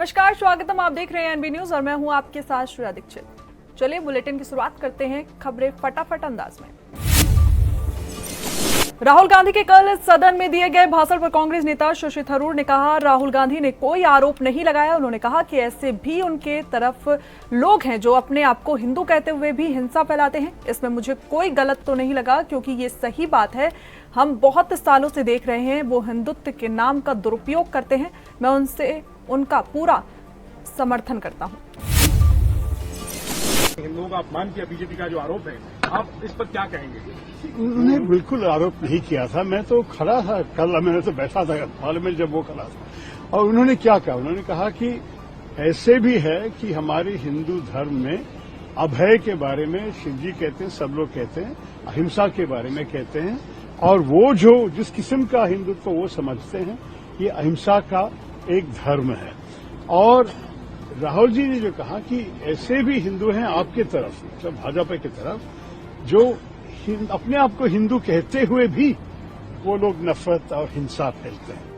नमस्कार, स्वागतम। आप देख रहे हैं एनबी न्यूज और मैं हूं आपके साथ श्रेया दीक्षित। चलिए बुलेटिन की शुरुआत करते हैं खबरें फटाफट अंदाज में। राहुल गांधी के कल सदन में दिए गए भाषण पर कांग्रेस नेता शशि थरूर ने कहा, राहुल गांधी ने कोई आरोप नहीं लगाया। उन्होंने कहा कि ऐसे भी उनके तरफ लोग हैं जो अपने आप को हिंदू कहते हुए भी हिंसा फैलाते हैं। इसमें मुझे कोई गलत तो नहीं लगा, क्योंकि ये सही बात है। हम बहुत सालों से देख रहे हैं वो हिंदुत्व के नाम का दुरुपयोग करते हैं। मैं उनका पूरा समर्थन करता हूं। हिंदुओं का अपमान किया बीजेपी का जो आरोप है, आप इस पर क्या कहेंगे? उन्होंने बिल्कुल आरोप नहीं किया था। मैं तो खड़ा था कल, मैंने तो बैठा था हॉल में जब वो खड़ा था। और उन्होंने क्या कहा? उन्होंने कहा कि ऐसे भी है कि हमारे हिंदू धर्म में अभय के बारे में शिव जी कहते हैं, सब लोग कहते हैं, अहिंसा के बारे में कहते हैं। और वो जो जिस किस्म का हिंदुत्व वो समझते हैं, ये अहिंसा का एक धर्म है। और राहुल जी ने जो कहा कि ऐसे भी हिंदू हैं आपके तरफ, मतलब भाजपा की तरफ, जो अपने आप को हिंदू कहते हुए भी वो लोग नफरत और हिंसा फैलते हैं।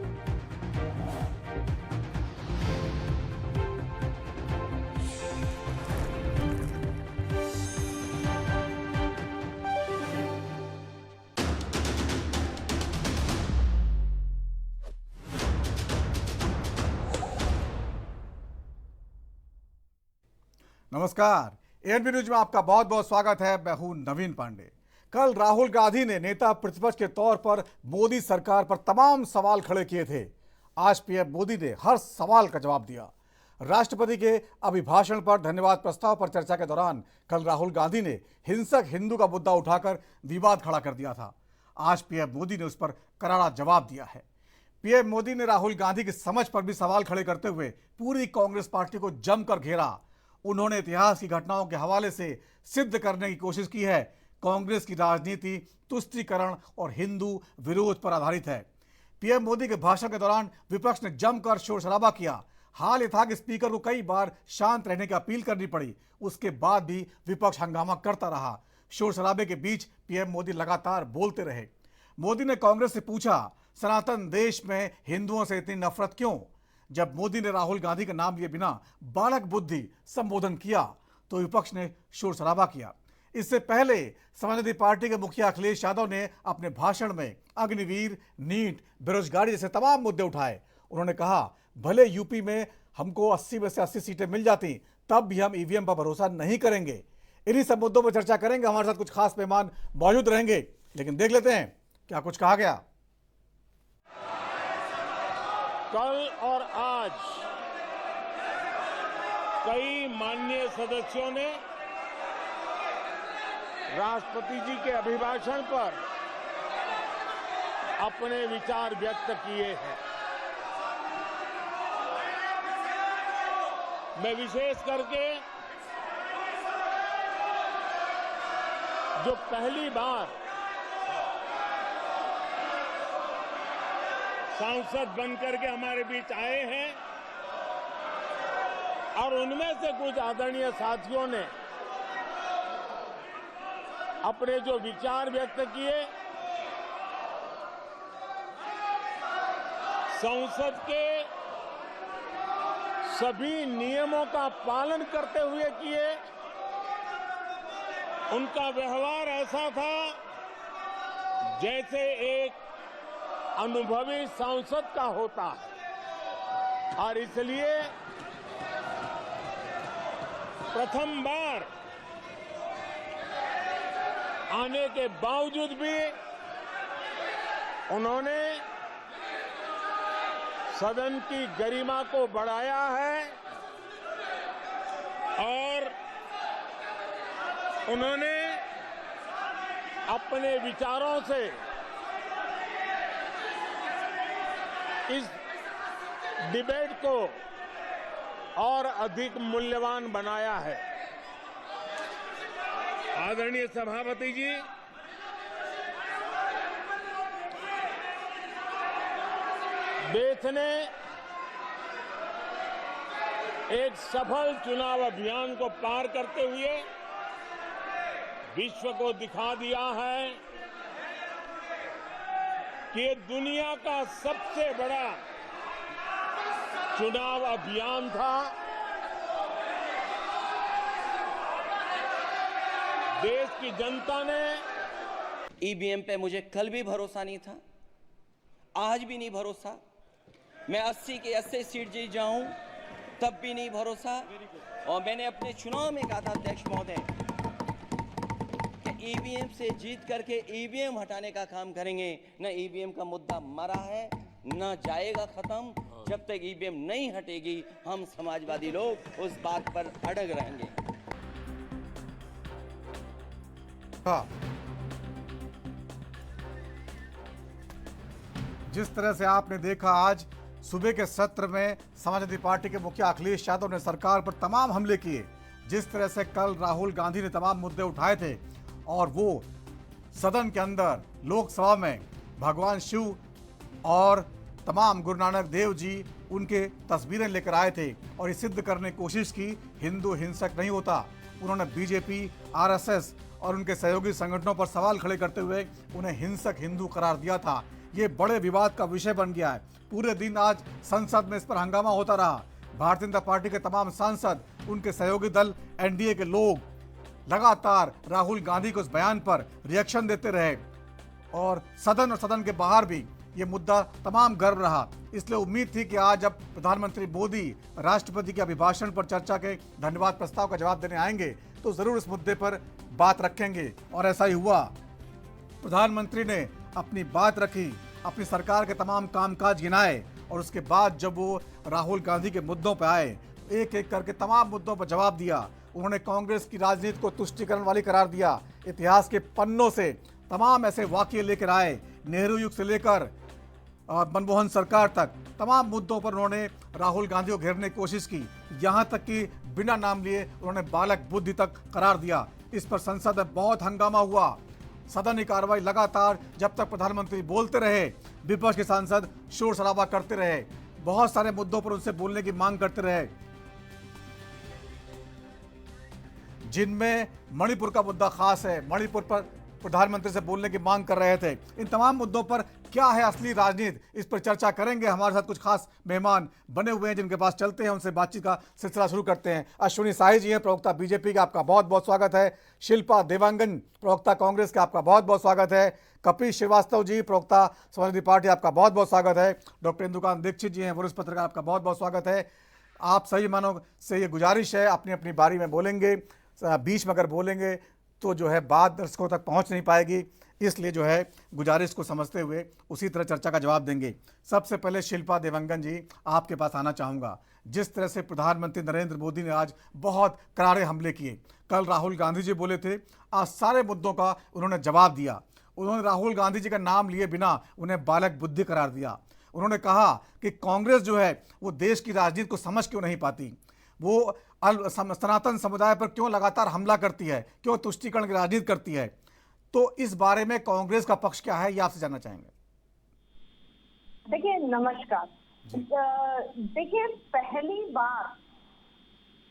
नमस्कार, एनबी न्यूज में आपका बहुत बहुत स्वागत है। मैं हूं नवीन पांडे। कल राहुल गांधी ने नेता प्रतिपक्ष के तौर पर मोदी सरकार पर तमाम सवाल खड़े किए थे। आज पीएम मोदी ने हर सवाल का जवाब दिया। राष्ट्रपति के अभिभाषण पर धन्यवाद प्रस्ताव पर चर्चा के दौरान कल राहुल गांधी ने हिंसक हिंदू का मुद्दा उठाकर विवाद खड़ा कर दिया था। आज पीएम मोदी ने उस पर करारा जवाब दिया है। पीएम मोदी ने राहुल गांधी की समझ पर भी सवाल खड़े करते हुए पूरी कांग्रेस पार्टी को जमकर घेरा। उन्होंने इतिहास की घटनाओं के हवाले से सिद्ध करने की कोशिश की है कांग्रेस की राजनीति तुष्टीकरण और हिंदू विरोध पर आधारित है। पीएम मोदी के भाषण के दौरान विपक्ष ने जमकर शोर शराबा किया। हाल ये था कि स्पीकर को कई बार शांत रहने की अपील करनी पड़ी। उसके बाद भी विपक्ष हंगामा करता रहा। शोर शराबे के बीच पीएम मोदी लगातार बोलते रहे। मोदी ने कांग्रेस से पूछा, सनातन देश में हिंदुओं से इतनी नफरत क्यों? जब मोदी ने राहुल गांधी का नाम लिए बिना बालक बुद्धि संबोधन किया तो विपक्ष ने शोर शराबा किया। इससे पहले समाजवादी पार्टी के मुखिया अखिलेश यादव ने अपने भाषण में अग्निवीर, नीट, बेरोजगारी जैसे तमाम मुद्दे उठाए। उन्होंने कहा, भले यूपी में हमको 80 में से 80 सीटें मिल जाती, तब भी हम ईवीएम पर भरोसा नहीं करेंगे। इन्हीं सब मुद्दों पर चर्चा करेंगे। हमारे साथ कुछ खास मेहमान मौजूद रहेंगे, लेकिन देख लेते हैं क्या कुछ कहा गया। कल और आज कई माननीय सदस्यों ने राष्ट्रपति जी के अभिभाषण पर अपने विचार व्यक्त किए हैं। मैं विशेष करके जो पहली बार सांसद बनकर के हमारे बीच आए हैं और उनमें से कुछ आदरणीय साथियों ने अपने जो विचार व्यक्त किए, संसद के सभी नियमों का पालन करते हुए किए। उनका व्यवहार ऐसा था जैसे एक अनुभवी सांसद का होता है। और इसलिए प्रथम बार आने के बावजूद भी उन्होंने सदन की गरिमा को बढ़ाया है और उन्होंने अपने विचारों से इस डिबेट को और अधिक मूल्यवान बनाया है। आदरणीय सभापति जी, देश ने एक सफल चुनाव अभियान को पार करते हुए विश्व को दिखा दिया है कि दुनिया का सबसे बड़ा चुनाव अभियान था। देश की जनता ने ईवीएम पे मुझे कल भी भरोसा नहीं था, आज भी नहीं भरोसा। मैं 80 के 80 सीट जीत जाऊं तब भी नहीं भरोसा। और मैंने अपने चुनाव में कहा था अध्यक्ष महोदय कि ईवीएम से जीत करके ईवीएम हटाने का काम करेंगे। न ईवीएम का मुद्दा मरा है, न जाएगा खत्म। जब तक ईवीएम नहीं हटेगी हम समाजवादी लोग उस बात पर अड़ग रहेंगे। हाँ। जिस तरह से आपने देखा आज सुबह के सत्र में समाजवादी पार्टी के मुखिया अखिलेश यादव ने सरकार पर तमाम हमले किए, जिस तरह से कल राहुल गांधी ने तमाम मुद्दे उठाए थे और वो सदन के अंदर लोकसभा में भगवान शिव और तमाम गुरु नानक देव जी उनके तस्वीरें लेकर आए थे और ये सिद्ध करने की कोशिश की हिंदू हिंसक नहीं होता। उन्होंने बीजेपी, आरएसएस और उनके सहयोगी संगठनों पर सवाल खड़े करते हुए उन्हें हिंसक हिंदू करार दिया था। ये बड़े विवाद का विषय बन गया है। पूरे दिन आज संसद में इस पर हंगामा होता रहा। भारतीय जनता पार्टी के तमाम सांसद, उनके सहयोगी दल, एनडीए के लोग लगातार राहुल गांधी के उस बयान पर रिएक्शन देते रहे और सदन के बाहर भी ये मुद्दा तमाम गर्म रहा। इसलिए उम्मीद थी कि आज जब प्रधानमंत्री मोदी राष्ट्रपति के अभिभाषण पर चर्चा के धन्यवाद प्रस्ताव का जवाब देने आएंगे तो जरूर इस मुद्दे पर बात रखेंगे और ऐसा ही हुआ। प्रधानमंत्री ने अपनी बात रखी, अपनी सरकार के तमाम कामकाज गिनाए और उसके बाद जब वो राहुल गांधी के मुद्दों पर आए, एक एक करके तमाम मुद्दों पर जवाब दिया। उन्होंने कांग्रेस की राजनीति को तुष्टीकरण वाली करार दिया। इतिहास के पन्नों से तमाम ऐसे वाकये लेकर आए, नेहरू युग से लेकर मनमोहन सरकार तक तमाम मुद्दों पर उन्होंने राहुल गांधी को घेरने की कोशिश की। यहाँ तक कि बिना नाम लिए उन्होंने बालक बुद्धि तक करार दिया। इस पर संसद में बहुत हंगामा हुआ। सदन की कार्रवाई लगातार जब तक प्रधानमंत्री बोलते रहे, विपक्ष के सांसद शोर शराबा करते रहे, बहुत सारे मुद्दों पर उनसे बोलने की मांग करते रहे, जिनमें मणिपुर का मुद्दा खास है। मणिपुर पर प्रधानमंत्री से बोलने की मांग कर रहे थे। इन तमाम मुद्दों पर क्या है असली राजनीति, इस पर चर्चा करेंगे। हमारे साथ कुछ खास मेहमान बने हुए हैं जिनके पास चलते हैं, उनसे बातचीत का सिलसिला शुरू करते हैं। अश्विनी साही जी हैं, प्रवक्ता बीजेपी का, आपका बहुत बहुत स्वागत है। शिल्पा देवांगन, प्रवक्ता कांग्रेस का, आपका बहुत बहुत स्वागत है। कपिल श्रीवास्तव जी, प्रवक्ता समाजवादी पार्टी, आपका बहुत बहुत स्वागत है। डॉक्टर इंदुकांत दीक्षित जी हैं, वरिष्ठ पत्रकार, आपका बहुत बहुत स्वागत है। आप सही मानो से ये गुजारिश है, अपनी अपनी बारी में बोलेंगे, बीच में अगर बोलेंगे तो जो है बात दर्शकों तक पहुंच नहीं पाएगी, इसलिए जो है गुजारिश को समझते हुए उसी तरह चर्चा का जवाब देंगे। सबसे पहले शिल्पा देवांगन जी, आपके पास आना चाहूँगा। जिस तरह से प्रधानमंत्री नरेंद्र मोदी ने आज बहुत करारे हमले किए, कल राहुल गांधी जी बोले थे, आज सारे मुद्दों का उन्होंने जवाब दिया। उन्होंने राहुल गांधी जी का नाम लिए बिना उन्हें बालक बुद्धि करार दिया। उन्होंने कहा कि कांग्रेस जो है वो देश की राजनीति को समझ क्यों नहीं पाती, वो सनातन समुदाय पर क्यों लगातार हमला करती है, क्यों तुष्टीकरण की राजनीति करती है। तो इस बारे में कांग्रेस का पक्ष क्या है, ये आपसे जानना चाहेंगे। देखिए, नमस्कार। देखिए, पहली बार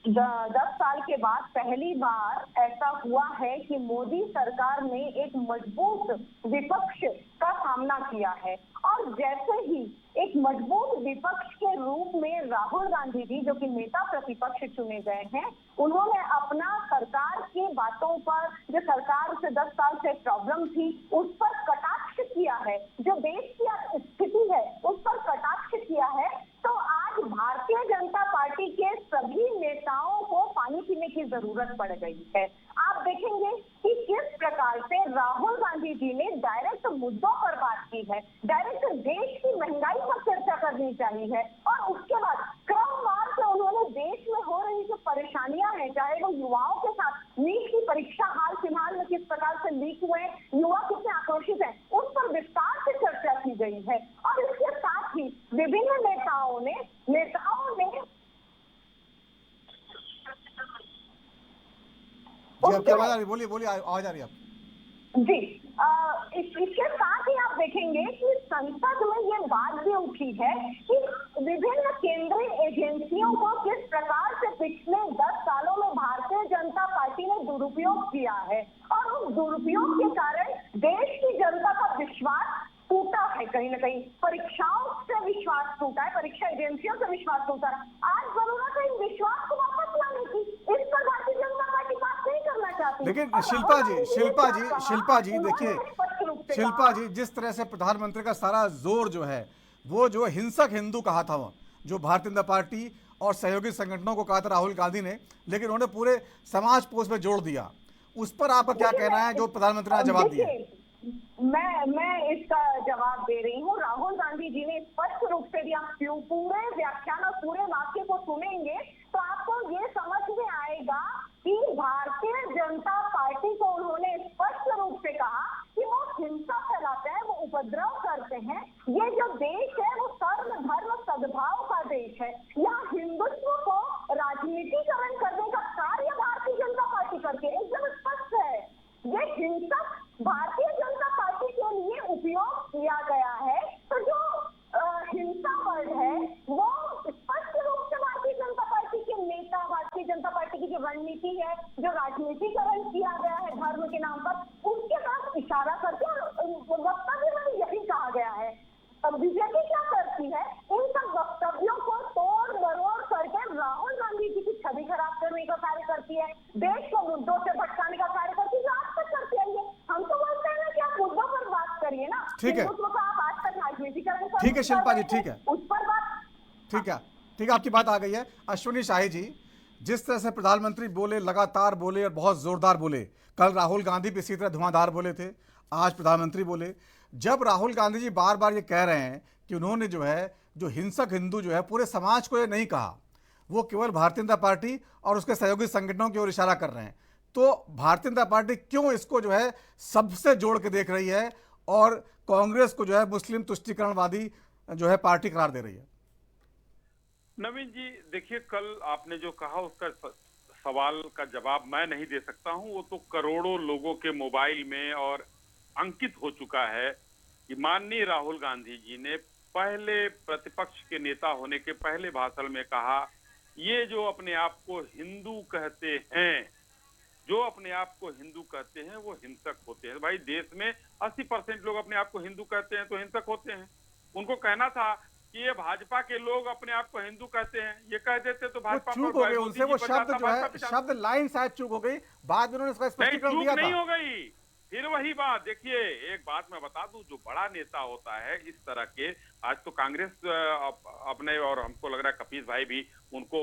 10 साल के बाद पहली बार ऐसा हुआ है कि मोदी सरकार ने एक मजबूत विपक्ष का सामना किया है और जैसे ही एक मजबूत विपक्ष के रूप में राहुल गांधी जी, जो कि नेता प्रतिपक्ष चुने गए हैं, उन्होंने अपना सरकार की बातों पर, जो सरकार से 10 साल से प्रॉब्लम थी, उस पर कटाक्ष किया है, जो देश की स्थिति है उस पर कटाक्ष किया है। तो आज भारतीय जनता पार्टी के सभी नेताओं को पानी पीने की जरूरत पड़ गई है। आप देखेंगे कि किस प्रकार से राहुल गांधी जी ने डायरेक्ट मुद्दों पर बात की है, डायरेक्ट देश की महंगाई पर चर्चा करनी चाहिए है और उसके बाद क्रमवार से उन्होंने देश में हो रही जो परेशानियां हैं, चाहे वो युवाओं के साथ नीट की परीक्षा हाल फिलहाल में किस प्रकार से लीक हुए, युवा कितने आक्रोशित हैं, उस पर विस्तार से चर्चा की गई है। और इसके साथ ही विभिन्न नेताओं ने आपकी आवाज आ रही, बोलिए आवाज आ रही है आप जी। इसके साथ ही आप देखेंगे कि संसद में ये बात भी उठी है कि विभिन्न केंद्रीय एजेंसियों को किस प्रकार से पिछले 10 सालों में भारतीय जनता पार्टी ने दुरुपयोग किया है और उस दुरुपयोग के कारण देश की जनता का विश्वास टूटा है। कहीं ना कहीं परीक्षाओं से विश्वास टूटा है, परीक्षा एजेंसियों से विश्वास टूटा लेकिन शिल्पा जी देखिए, स्पष्ट रूप से शिल्पा जी जिस तरह से प्रधानमंत्री का सारा जोर जो है वो जो हिंसक हिंदू कहा था, वो जो भारतीय जनता पार्टी और सहयोगी संगठनों को कहा था राहुल गांधी ने, लेकिन उन्होंने पूरे समाज पोष में जोड़ दिया। उस पर आपका क्या कहना है जो प्रधानमंत्री ने जवाब दिया? मैं इसका जवाब दे रही हूँ। राहुल गांधी जी ने स्पष्ट रूप से दिया। पूरे व्याख्यान और पूरे वाक्य को सुनेंगे तो आपको ये समझ में आएगा कि भारतीय जनता पार्टी को उन्होंने स्पष्ट रूप से कहा कि वो हिंसा फैलाते हैं, वो उपद्रव करते हैं। ये जो देश है वो सर्व धर्म सद्भाव का देश है। यहाँ हिंदुत्व को राजनीतिकरण करने का कार्य भारतीय जनता पार्टी करती है, एकदम स्पष्ट है। ये हिंसा भारतीय जनता पार्टी के लिए उपयोग किया गया है। तो जो हिंसा वर्ड है वो स्पष्ट रूप से भारतीय जनता पार्टी के नेता, भारतीय जनता पार्टी की जो रणनीति है, जो राजनीतिकरण किया गया है धर्म के नाम पर, उसके साथ इशारा करके वक्तव्य में यही कहा गया है। अब बीजेपी क्या करती है, इन सब वक्तव्यों को तोड़ मरोड़ करके राहुल गांधी जी की छवि खराब करने का कार्य करती है, देश को मुद्दों से भटकाने का कार्य करती है, जो आज तक करती आई है। हम तो बोलते हैं ना कि आप मुद्दों पर बात करिए ना, ठीक है, हिंदुत्व का आप आज तक राजनीतिकरण कर, ठीक है शिल्पा जी, ठीक है, उस पर बात, ठीक है, आपकी बात आ गई है। अश्विनी शाही जी, जिस तरह से प्रधानमंत्री बोले, लगातार बोले और बहुत जोरदार बोले, कल राहुल गांधी भी इसी तरह धुआंधार बोले थे, आज प्रधानमंत्री बोले। जब राहुल गांधी जी बार बार ये कह रहे हैं कि उन्होंने जो है जो हिंसक हिंदू जो है पूरे समाज को ये नहीं कहा, वो केवल भारतीय जनता पार्टी और उसके सहयोगी संगठनों की ओर इशारा कर रहे हैं, तो भारतीय जनता पार्टी क्यों इसको जो है सबसे जोड़ के देख रही है और कांग्रेस को जो है मुस्लिम तुष्टीकरणवादी जो है पार्टी करार दे रही है? नवीन जी देखिए, कल आपने जो कहा उसका सवाल का जवाब मैं नहीं दे सकता हूं। वो तो करोड़ों लोगों के मोबाइल में और अंकित हो चुका है कि माननीय राहुल गांधी जी ने पहले प्रतिपक्ष के नेता होने के पहले भाषण में कहा, ये जो अपने आप को हिंदू कहते हैं, जो अपने आप को हिंदू कहते हैं वो हिंसक होते हैं। भाई देश में 80% लोग अपने आप को हिंदू कहते हैं तो हिंसक होते हैं। उनको कहना था कि ये भाजपा के लोग अपने आप को हिंदू कहते हैं, ये कह देते तो भाजपा चूक हो गई उनसे, वो शब्द जो है शब्द लाइन शायद चूक हो गई, बाद में उन्होंने इसका स्पष्टीकरण दिया था। नहीं हो गई, फिर वही बात। देखिए एक बात मैं बता दूं, जो बड़ा नेता होता है इस तरह के, आज तो कांग्रेस अपने, और हमको लग रहा है कपीस भाई भी, उनको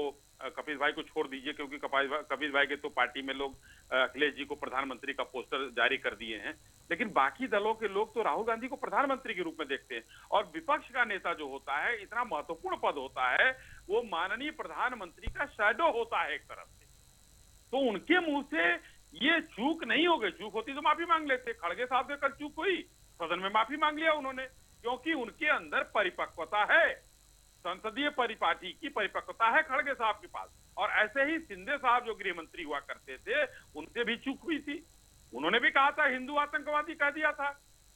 कपीस भाई को छोड़ दीजिए क्योंकि कपीस भाई के तो पार्टी में लोग अखिलेश जी को प्रधानमंत्री का पोस्टर जारी कर दिए हैं, लेकिन बाकी दलों के लोग तो राहुल गांधी को प्रधानमंत्री के रूप में देखते हैं। और विपक्ष का नेता जो होता है, इतना महत्वपूर्ण पद होता है, वो माननीय प्रधानमंत्री का शैडो होता है एक तरफ से। तो उनके मुंह से ये चूक नहीं हो गई, चूक होती तो माफी मांग लेते। खड़गे साहब से कल चूक हुई, सदन में माफी मांग लिया उन्होंने, क्योंकि उनके अंदर परिपक्वता है, संसदीय परिपाटी की परिपक्वता है खड़गे साहब के पास। और ऐसे ही शिंदे साहब जो गृह मंत्री हुआ करते थे, उनसे भी चूक हुई थी, उन्होंने भी कहा था हिंदू आतंकवादी कह दिया था,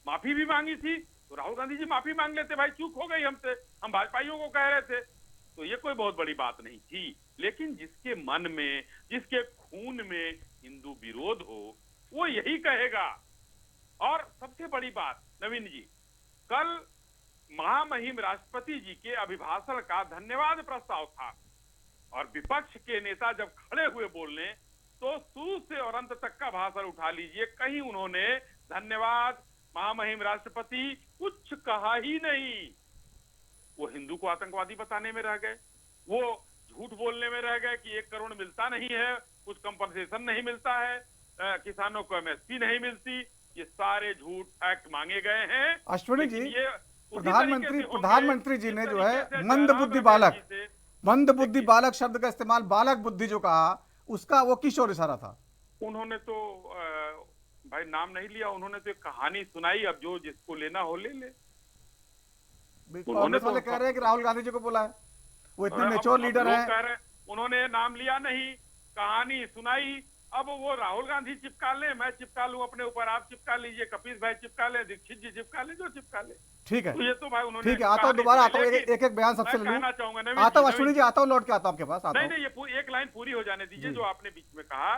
माफी भी मांगी थी। तो राहुल गांधी जी माफी मांग लेते, भाई चूक हो गई हमसे, हम भाजपाइयों को कह रहे थे, तो ये कोई बहुत बड़ी बात नहीं थी। लेकिन जिसके मन में, जिसके खून में हिंदू विरोध हो, वो यही कहेगा। और सबसे बड़ी बात नवीन जी, कल महामहिम राष्ट्रपति जी के अभिभाषण का धन्यवाद प्रस्ताव था, और विपक्ष के नेता जब खड़े हुए बोलने, तो शुरू से और अंत तक का भाषण उठा लीजिए, कहीं उन्होंने धन्यवाद महामहिम राष्ट्रपति कुछ कहा ही नहीं। वो हिंदू को आतंकवादी बताने में रह गए, वो झूठ बोलने में रह गए कि 1 करोड़ मिलता नहीं है, कुछ कंपनसेशन नहीं मिलता है, किसानों को एमएसपी नहीं मिलती, ये सारे झूठ फैक्ट मांगे गए हैं। अश्विनी जी, प्रधानमंत्री जी ने जो है मंद बुद्धि बालक शब्द का इस्तेमाल, बालक बुद्धि जो कहा, उसका वो किस ओर इशारा था? उन्होंने तो भाई नाम नहीं लिया, उन्होंने तो एक कहानी सुनाई, अब जो जिसको लेना हो ले ले। उन्होंने तो कह रहे हैं कि राहुल गांधी जी को बोला है, वो इतने मेच्योर लीडर हैं। उन्होंने नाम लिया नहीं, कहानी सुनाई। अब वो राहुल गांधी चिपका ले, मैं चिपका लूं अपने ऊपर, आप चिपका लीजिए, कपीस भाई चिपका ले, दीक्षित जी चिपका ले, जो चिपका ले। ठीक है, तो ये तो भाई उन्होंने, ठीक है, आता हूँ दोबारा, आता हूँ एक एक बयान सबसे कहना चाहूंगा, आता हूँ अश्विनी जी, आता हूँ लौट के आता हूँ आपके पास। नहीं, ये एक लाइन पूरी हो जाने दीजिए जो आपने बीच में कहा।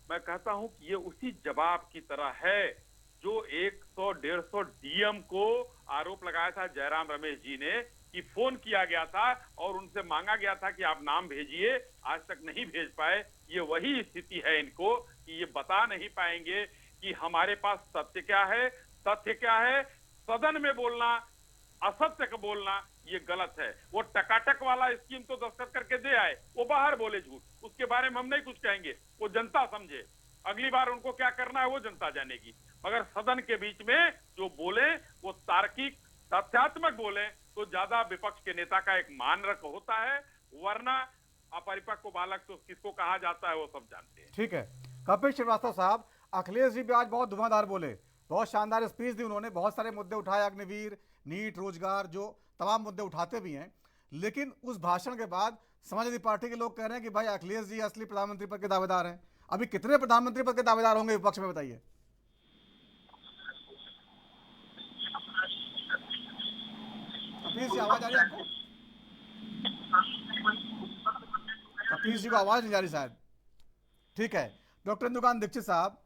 मैं कहता हूं कि ये उसी जवाब की तरह है जो 100-150 डीएम को आरोप लगाया था जयराम रमेश जी ने, कि फोन किया गया था और उनसे मांगा गया था कि आप नाम भेजिए, आज तक नहीं भेज पाए। ये वही स्थिति है इनको कि ये बता नहीं पाएंगे कि हमारे पास सत्य क्या है, तथ्य क्या है। सदन में बोलना, असत्य का बोलना ये गलत है। वो टकाटक वाला स्कीम तो दस्तखत करके दे आए, वो बाहर बोले झूठ, उसके बारे में हम नहीं कुछ कहेंगे, वो जनता समझे। अगली बार उनको क्या करना है वो जनता जानेगी। मगर सदन के बीच में जो बोले वो तार्किक तथ्यात्मक बोले तो ज्यादा विपक्ष के नेता का एक मानरक होता है, वरना अपरिपक्व बालक तो किसको कहा जाता है वो सब जानते हैं। ठीक है। कपिल श्रीवास्तव साहब, अखिलेश जी भी आज बहुत धुआंधार बोले, बहुत शानदार स्पीच दी उन्होंने, बहुत सारे मुद्दे उठाए, अग्निवीर, नीट, रोजगार, जो तमाम मुद्दे उठाते भी हैं। लेकिन उस भाषण के बाद समाजवादी पार्टी के लोग कह रहे हैं कि भाई अखिलेश जी असली प्रधानमंत्री पद के दावेदार हैं। अभी कितने प्रधानमंत्री पद के दावेदार होंगे विपक्ष में, बताइए। कपिल जी आवाज आ रही है आपको? कपिल जी को आवाज नहीं जा रही शायद। ठीक है। डॉक्टर इंदुकांत दीक्षित साहब,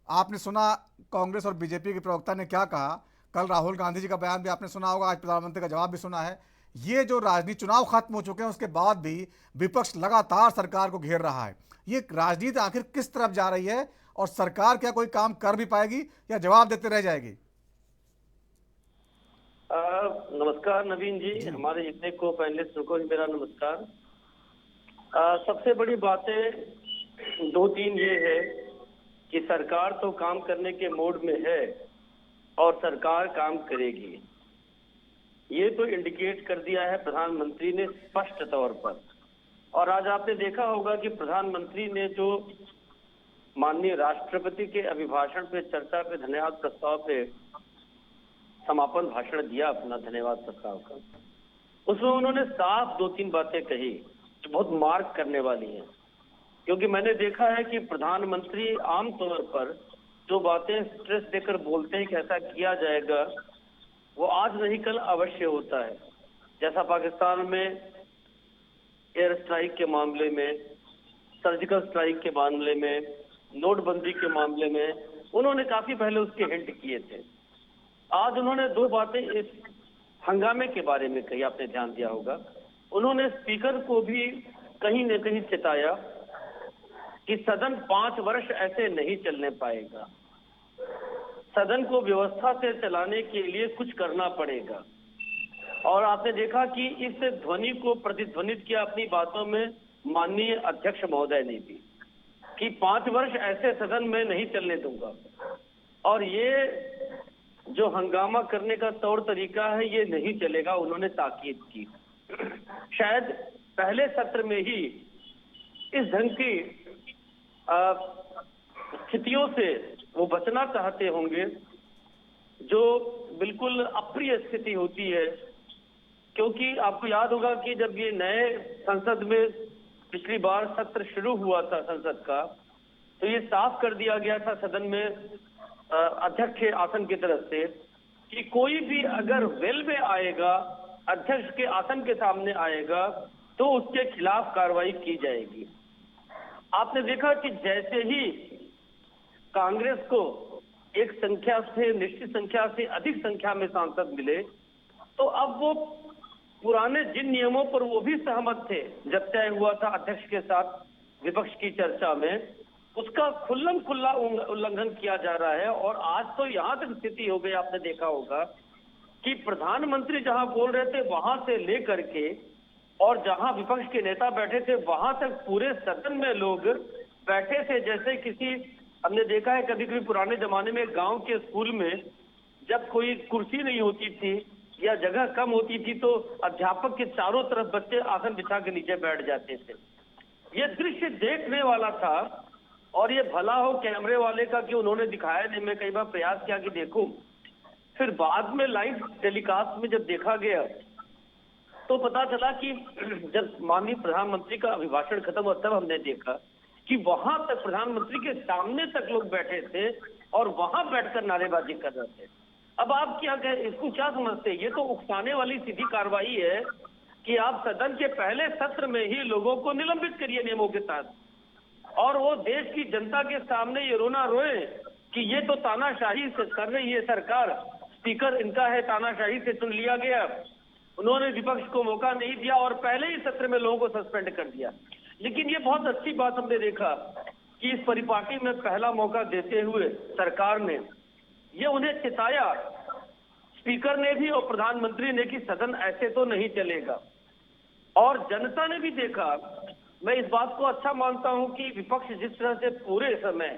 आपने सुना कांग्रेस और बीजेपी के प्रवक्ता ने क्या कहा। कल राहुल गांधी जी का बयान भी आपने सुना होगा, आज प्रधानमंत्री का जवाब भी सुना है। ये जो राजनीति, चुनाव खत्म हो चुके हैं उसके बाद भी विपक्ष लगातार सरकार को घेर रहा है। ये राजनीति आखिर किस तरफ जा रही है और सरकार क्या कोई काम कर भी पाएगी या जवाब देते रह जाएगी? नमस्कार नवीन जी, हमारे जितने को पैनलिस्ट को भी मेरा नमस्कार। सबसे बड़ी बातें दो तीन ये है कि सरकार तो काम करने के मोड में है और सरकार काम करेगी, ये तो इंडिकेट कर दिया है प्रधानमंत्री ने स्पष्ट तौर पर। और आज आपने देखा होगा कि प्रधानमंत्री ने जो माननीय राष्ट्रपति के अभिभाषण पे, चर्चा पे, धन्यवाद प्रस्ताव पे समापन भाषण दिया अपना धन्यवाद प्रस्ताव का, उसमें उन्होंने साफ दो तीन बातें कही जो बहुत मार्क करने वाली हैं। क्योंकि मैंने देखा है कि प्रधानमंत्री आमतौर पर जो बातें स्ट्रेस देकर बोलते हैं कि ऐसा किया जाएगा, वो आज नहीं कल अवश्य होता है। जैसा पाकिस्तान में एयर स्ट्राइक के मामले में, सर्जिकल स्ट्राइक के मामले में, नोटबंदी के मामले में उन्होंने काफी पहले उसके हिंट किए थे। आज उन्होंने दो बातें इस हंगामे के बारे में कही, आपने ध्यान दिया होगा। उन्होंने स्पीकर को भी कहीं न कहीं चिताया कि सदन 5 वर्ष ऐसे नहीं चलने पाएगा, सदन को व्यवस्था से चलाने के लिए कुछ करना पड़ेगा। और आपने देखा कि इस ध्वनि को प्रतिध्वनित किया अपनी बातों में माननीय अध्यक्ष महोदय ने भी, कि 5 वर्ष ऐसे सदन में नहीं चलने दूंगा। और ये जो हंगामा करने का तौर तरीका है ये नहीं चलेगा, उन्होंने ताकीद की। शायद पहले सत्र में ही इस ढंग की स्थितियों से वो बचना चाहते होंगे जो बिल्कुल अप्रिय स्थिति होती है। क्योंकि आपको याद होगा कि जब ये नए संसद में पिछली बार सत्र शुरू हुआ था संसद का, तो ये साफ कर दिया गया था सदन में अध्यक्ष के आसन की तरफ से कि कोई भी अगर वेल में आएगा, अध्यक्ष के आसन के सामने आएगा, तो उसके खिलाफ कार्रवाई की जाएगी। आपने देखा कि जैसे ही कांग्रेस को एक संख्या से, निश्चित संख्या से अधिक संख्या में सांसद मिले, तो अब वो पुराने जिन नियमों पर वो भी सहमत थे जब तय हुआ था अध्यक्ष के साथ विपक्ष की चर्चा में, उसका खुल्लम खुल्ला उल्लंघन किया जा रहा है। और आज तो यहाँ तक स्थिति हो गई, आपने देखा होगा कि प्रधानमंत्री जहां बोल रहे थे वहां से लेकर के और जहां विपक्ष के नेता बैठे थे वहां तक पूरे सदन में लोग बैठे थे जैसे किसी, हमने देखा है कभी कभी पुराने जमाने में गांव के स्कूल में जब कोई कुर्सी नहीं होती थी या जगह कम होती थी तो अध्यापक के चारों तरफ बच्चे आसन बिछा के नीचे बैठ जाते थे। ये दृश्य देखने वाला था। और ये भला हो कैमरे वाले का कि उन्होंने दिखाया नहीं, मैं कई बार प्रयास किया कि देखूं, फिर बाद में लाइव टेलीकास्ट में जब देखा गया तो पता चला कि जब माननीय प्रधानमंत्री का अभिभाषण खत्म हुआ तब हमने देखा कि वहां तक प्रधानमंत्री के सामने तक लोग बैठे थे और वहां बैठकर नारेबाजी कर रहे थे। अब आप क्या कहें, इसको क्या समझते हैं? ये तो उकसाने वाली सीधी कार्रवाई है कि आप सदन के पहले सत्र में ही लोगों को निलंबित करिए नियमों के तहत, और वो देश की जनता के सामने ये रोना रोए कि ये तो तानाशाही से कर रही है सरकार, स्पीकर इनका है, तानाशाही से चुन लिया गया, उन्होंने विपक्ष को मौका नहीं दिया और पहले ही सत्र में लोगों को सस्पेंड कर दिया। लेकिन ये बहुत अच्छी बात हमने देखा कि इस परिपाटी में पहला मौका देते हुए सरकार ने ये उन्हें चिताया, स्पीकर ने भी और प्रधानमंत्री ने, कि सदन ऐसे तो नहीं चलेगा। और जनता ने भी देखा। मैं इस बात को अच्छा मानता हूं कि विपक्ष जिस तरह से पूरे समय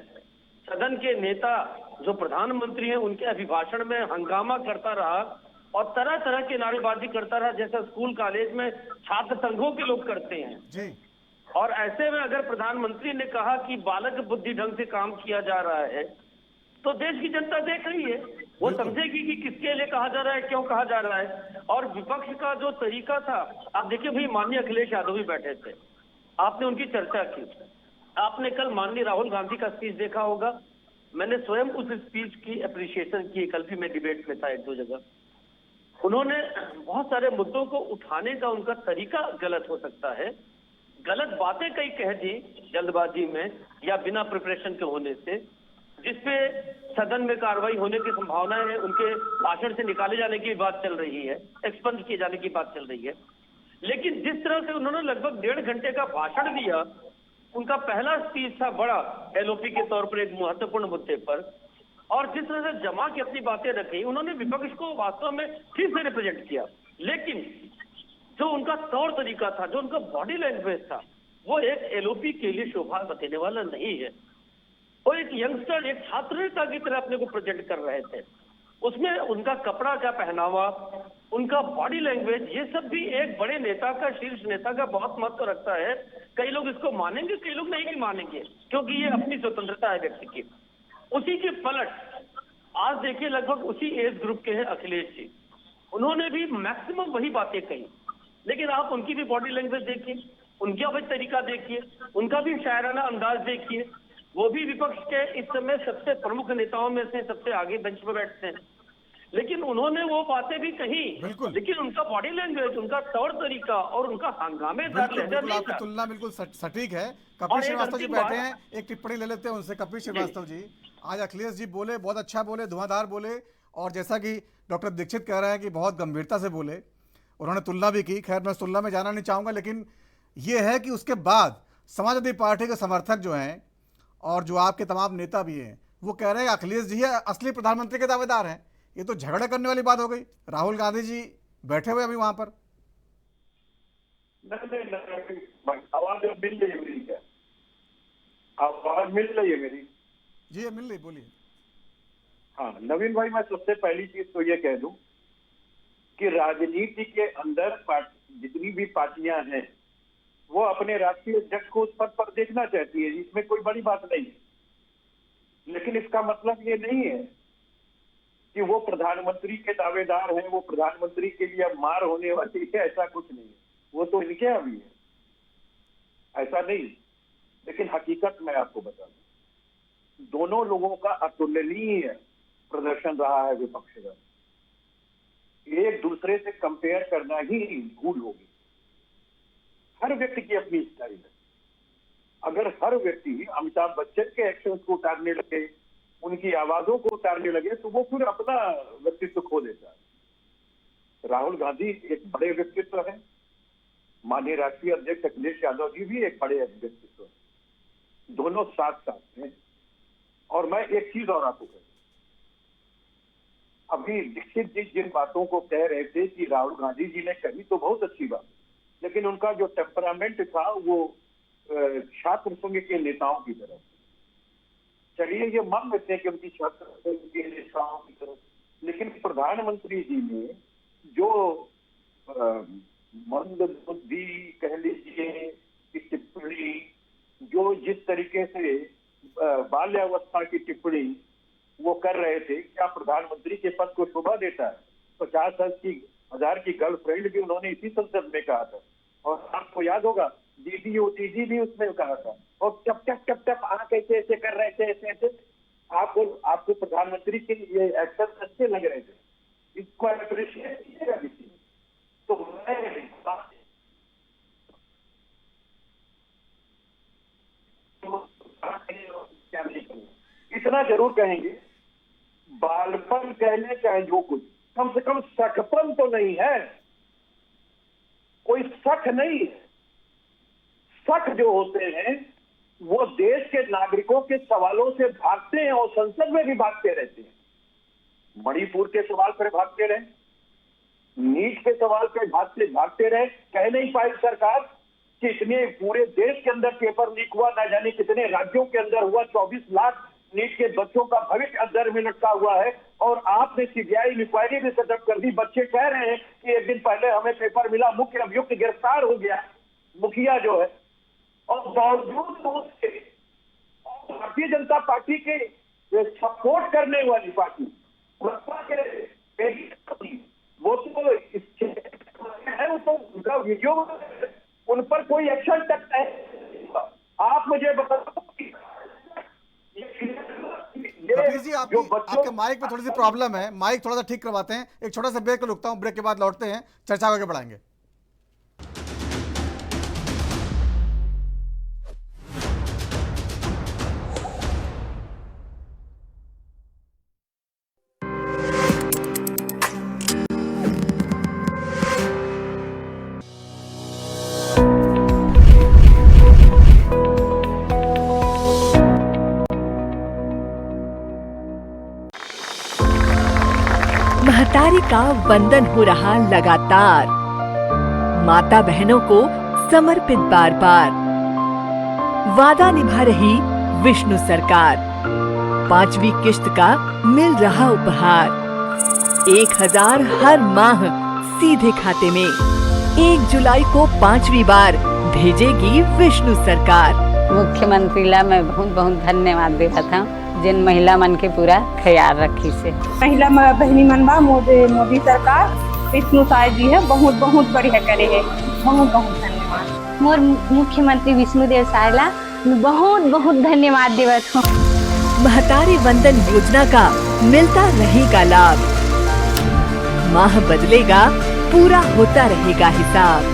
सदन के नेता जो प्रधानमंत्री हैं उनके अभिभाषण में हंगामा करता रहा और तरह तरह की नारेबाजी करता रहा, जैसा स्कूल कॉलेज में छात्र संघों के लोग करते हैं जी। और ऐसे में अगर प्रधानमंत्री ने कहा कि बालक बुद्धि ढंग से काम किया जा रहा है तो देश की जनता देख रही है, वो समझेगी कि किसके लिए कहा जा रहा है, क्यों कहा जा रहा है। और विपक्ष का जो तरीका था, आप देखिए भाई, माननीय अखिलेश यादव भी बैठे थे, आपने उनकी चर्चा की, आपने कल माननीय राहुल गांधी का स्पीच देखा होगा, मैंने स्वयं उस स्पीच की अप्रिशिएशन की, कल भी मैं डिबेट में था एक दो जगह। उन्होंने बहुत सारे मुद्दों को उठाने का उनका तरीका गलत हो सकता है, गलत बातें कई कह दी जल्दबाजी में या बिना प्रिपरेशन के होने से, जिसपे सदन में कार्रवाई होने की संभावना है, उनके भाषण से निकाले जाने की बात चल रही है, एक्सपंज किए जाने की बात चल रही है। लेकिन जिस तरह से उन्होंने लगभग 1.5 घंटे का भाषण दिया, उनका पहला स्पीच था बड़ा एलओपी के तौर पर एक महत्वपूर्ण मुद्दे पर, और जिस तरह से जमा की अपनी बातें रखी, उन्होंने विपक्ष को वास्तव में ठीक से रिप्रेजेंट किया। लेकिन जो उनका तौर तरीका था, जो उनका बॉडी लैंग्वेज था, वो एक एलओपी के लिए शोभा देने वाला नहीं है। वो एक यंगस्टर, एक छात्र नेता की तरह अपने को प्रेजेंट कर रहे थे। उसमें उनका कपड़ा का पहनावा, उनका बॉडी लैंग्वेज, ये सब भी एक बड़े नेता का, शीर्ष नेता का बहुत महत्व रखता है। कई लोग इसको मानेंगे, कई लोग नहीं भी मानेंगे, क्योंकि ये अपनी स्वतंत्रता है व्यक्ति की। उसी के पलट आज देखिए, लगभग उसी एज ग्रुप के हैं अखिलेश जी, उन्होंने भी मैक्सिमम वही बातें कही, लेकिन आप उनकी भी बॉडी लैंग्वेज देखिए, उनका भी तरीका देखिए, उनका भी शायराना अंदाज देखिए। वो भी विपक्ष के इस समय सबसे प्रमुख नेताओं में से सबसे आगे बेंच पर बैठते हैं, लेकिन उन्होंने वो बातें भी कही, लेकिन उनका बॉडी लैंग्वेज, उनका तौर तरीका और उनका हंगामेदार लहजा नहीं आपकी था। तुलना बिल्कुल सटीक है। कपिल श्रीवास्तव जी बैठे हैं, एक टिप्पणी ले लेते हैं उनसे। कपिल श्रीवास्तव जी, आज अखिलेश जी बोले, बहुत अच्छा बोले, धुआंधार बोले, और जैसा कि डॉक्टर दीक्षित कह रहे हैं कि बहुत गंभीरता से बोले, उन्होंने तुलना भी की। खैर, मैं उस तुलना में जाना नहीं चाहूंगा, लेकिन यह है कि उसके बाद समाजवादी पार्टी के समर्थक जो हैं और जो आपके तमाम नेता भी हैं, वो कह रहे हैं अखिलेश जी असली प्रधानमंत्री के दावेदार हैं। ये तो झगड़ा करने वाली बात हो गई। राहुल गांधी जी बैठे हुए अभी वहां पर। नहीं, आवाज मिल रही है मेरी? क्या आवाज मिल रही है मेरी? जी मिल रही, बोलिए। हाँ नवीन भाई, मैं सबसे पहली चीज तो ये कह दूं कि राजनीति के अंदर जितनी भी पार्टियां हैं वो अपने राष्ट्रीय अध्यक्ष को उस पद पर देखना चाहती है, इसमें कोई बड़ी बात नहीं है। लेकिन इसका मतलब ये नहीं है कि वो प्रधानमंत्री के दावेदार हैं, वो प्रधानमंत्री के लिए अब मार होने वाली है, ऐसा कुछ नहीं है। वो तो इनके यहाँ भी है, ऐसा नहीं। लेकिन हकीकत मैं आपको बता दूं, दोनों लोगों का अतुलनीय प्रदर्शन रहा है विपक्ष का। एक दूसरे से कंपेयर करना ही भूल होगी। हर व्यक्ति की अपनी स्टाइल है। अगर हर व्यक्ति अमिताभ बच्चन के एक्शन को उतारने लगे, उनकी आवाजों को उतारने लगे, तो वो फिर अपना व्यक्तित्व खो देता है। राहुल गांधी एक बड़े व्यक्तित्व है, माननीय राष्ट्रीय अध्यक्ष अखिलेश यादव जी भी एक बड़े व्यक्तित्व है, दोनों साथ साथ हैं। और मैं एक चीज और आपको कहूं, अभी दीक्षित जी जिन बातों को कह रहे थे कि राहुल गांधी जी ने कही, तो बहुत अच्छी बात, लेकिन उनका जो टेम्परामेंट था वो छात्र संघ के नेताओं की तरफ। चलिए ये मान लेते हैं कि उनकी छात्र संघ के नेताओं की तरफ, लेकिन प्रधानमंत्री जी ने जो मंद बुद्धि कह लीजिए की टिप्पणी, जो जिस तरीके से बाल्यावस्था की टिप्पणी वो कर रहे थे, क्या प्रधानमंत्री के पद को शोभा देता है? 50,000 की गर्लफ्रेंड भी उन्होंने इसी संसद में कहा था, और आपको याद होगा दीदी ओटीजी भी उसमें कहा था, और चप आंख ऐसे ऐसे कर रहे थे, ऐसे ऐसे। आपको प्रधानमंत्री के ये एक्शन अच्छे लग रहे थे, इसको अप्रिशिएट कीजिएगा किसी। तो मैं क्या नहीं करूँगा, इतना जरूर कहेंगे, बालपन कहने चाहे जो कुछ, कम से कम सखपन तो नहीं है। कोई सख नहीं है। सख जो होते हैं वो देश के नागरिकों के सवालों से भागते हैं और संसद में भी भागते रहते हैं। मणिपुर के सवाल पर भागते रहे, नीट के सवाल पर भागते रहे। कह नहीं पाई सरकार कि इतने पूरे देश के अंदर पेपर लीक हुआ, ना जाने कितने राज्यों के अंदर हुआ, 24 लाख नीट के बच्चों का भविष्य अंदर में लटका हुआ है, और आपने सीबीआई इंक्वायरी भी सेटअप कर दी। बच्चे कह रहे हैं कि एक दिन पहले हमें पेपर मिला, मुख्य अभियुक्त गिरफ्तार हो गया, मुखिया जो है, और बावजूद उसके भारतीय जनता पार्टी के सपोर्ट करने वाली पार्टी वो तो है, वो तो उनका वीडियो, उन पर कोई एक्शन तक नहीं। आप मुझे बताओ कपिल जी, आपके माइक में थोड़ी सी प्रॉब्लम है, माइक थोड़ा सा ठीक करवाते हैं। एक छोटा सा ब्रेक पे रुकता हूं, ब्रेक के बाद लौटते हैं, चर्चा आगे बढ़ाएंगे। महतारी का वंदन हो रहा लगातार, माता बहनों को समर्पित बार बार, वादा निभा रही विष्णु सरकार, 5वीं किश्त का मिल रहा उपहार, 1000 हर माह सीधे खाते में, 1 जुलाई को 5वीं बार भेजेगी विष्णु सरकार। मुख्यमंत्री ला मैं बहुत बहुत धन्यवाद देता था, जिन महिला मन के पूरा ख्याल रखी से। महिला बहनी मनवा मोदी सरकार विष्णु साय जी है, बहुत बहुत बढ़िया करे है, बहुत बहुत धन्यवाद। मोर मुख्यमंत्री विष्णुदेव साय ला बहुत बहुत धन्यवाद देवत हूँ। महतारी वंदन योजना का मिलता रहेगा लाभ, माह बदलेगा पूरा होता रहेगा हिसाब।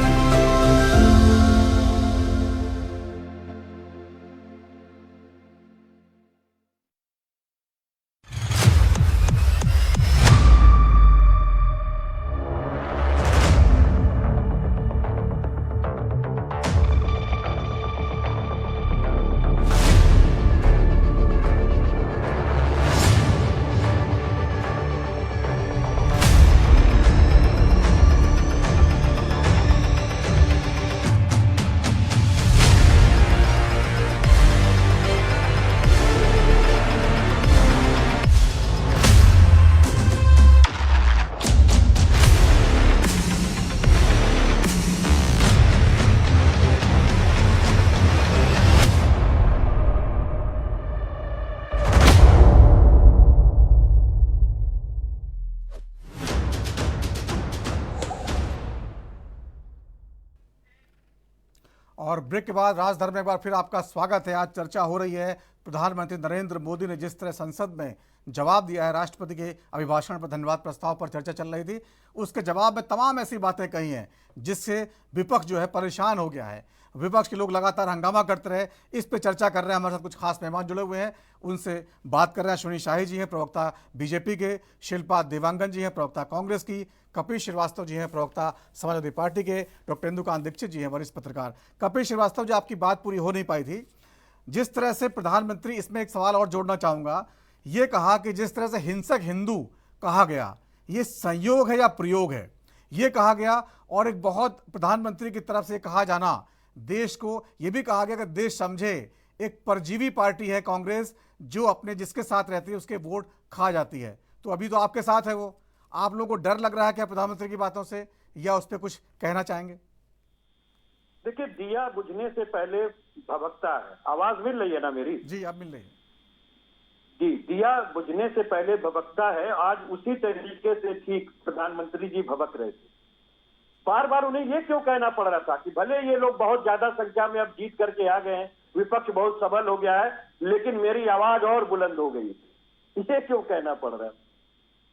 और ब्रेक के बाद राजधर्म में एक बार फिर आपका स्वागत है। आज चर्चा हो रही है, प्रधानमंत्री नरेंद्र मोदी ने जिस तरह संसद में जवाब दिया है राष्ट्रपति के अभिभाषण पर, धन्यवाद प्रस्ताव पर चर्चा चल रही थी, उसके जवाब में तमाम ऐसी बातें कही हैं जिससे विपक्ष जो है परेशान हो गया है। विपक्ष के लोग लगातार हंगामा करते रहे, इस पे चर्चा कर रहे हैं। हमारे साथ कुछ खास मेहमान जुड़े हुए हैं, उनसे बात कर रहे हैं। अश्विनी शाही जी हैं, प्रवक्ता बीजेपी के, शिल्पा देवांगन जी हैं, प्रवक्ता कांग्रेस की, कपिल श्रीवास्तव जी हैं, प्रवक्ता समाजवादी पार्टी के, डॉक्टर इंदुकांत दीक्षित जी हैं, वरिष्ठ पत्रकार। कपिल श्रीवास्तव जी, आपकी बात पूरी हो नहीं पाई थी। जिस तरह से प्रधानमंत्री, इसमें एक सवाल और जोड़ना चाहूँगा, ये कहा कि जिस तरह से हिंसक हिंदू कहा गया, ये संयोग है या प्रयोग है, ये कहा गया। और एक बहुत प्रधानमंत्री की तरफ से कहा जाना, देश को ये भी कहा गया कि देश समझे एक परजीवी पार्टी है कांग्रेस, जो अपने जिसके साथ रहती है उसके वोट खा जाती है। तो अभी तो आपके साथ है वो, आप लोगों को डर लग रहा है क्या प्रधानमंत्री की बातों से, या उस पर कुछ कहना चाहेंगे? देखिए, दिया बुझने से पहले भभकता है। आवाज मिल रही है ना मेरी? जी, अब मिल रही है जी। दिया बुझने से पहले भभकता है। आज उसी तरीके से ठीक प्रधानमंत्री जी भभक रहे थे। बार बार उन्हें ये क्यों कहना पड़ रहा था कि भले ये लोग बहुत ज्यादा संख्या में अब जीत करके आ गए हैं, विपक्ष बहुत सबल हो गया है, लेकिन मेरी आवाज और बुलंद हो गई, इसे क्यों कहना पड़ रहा है?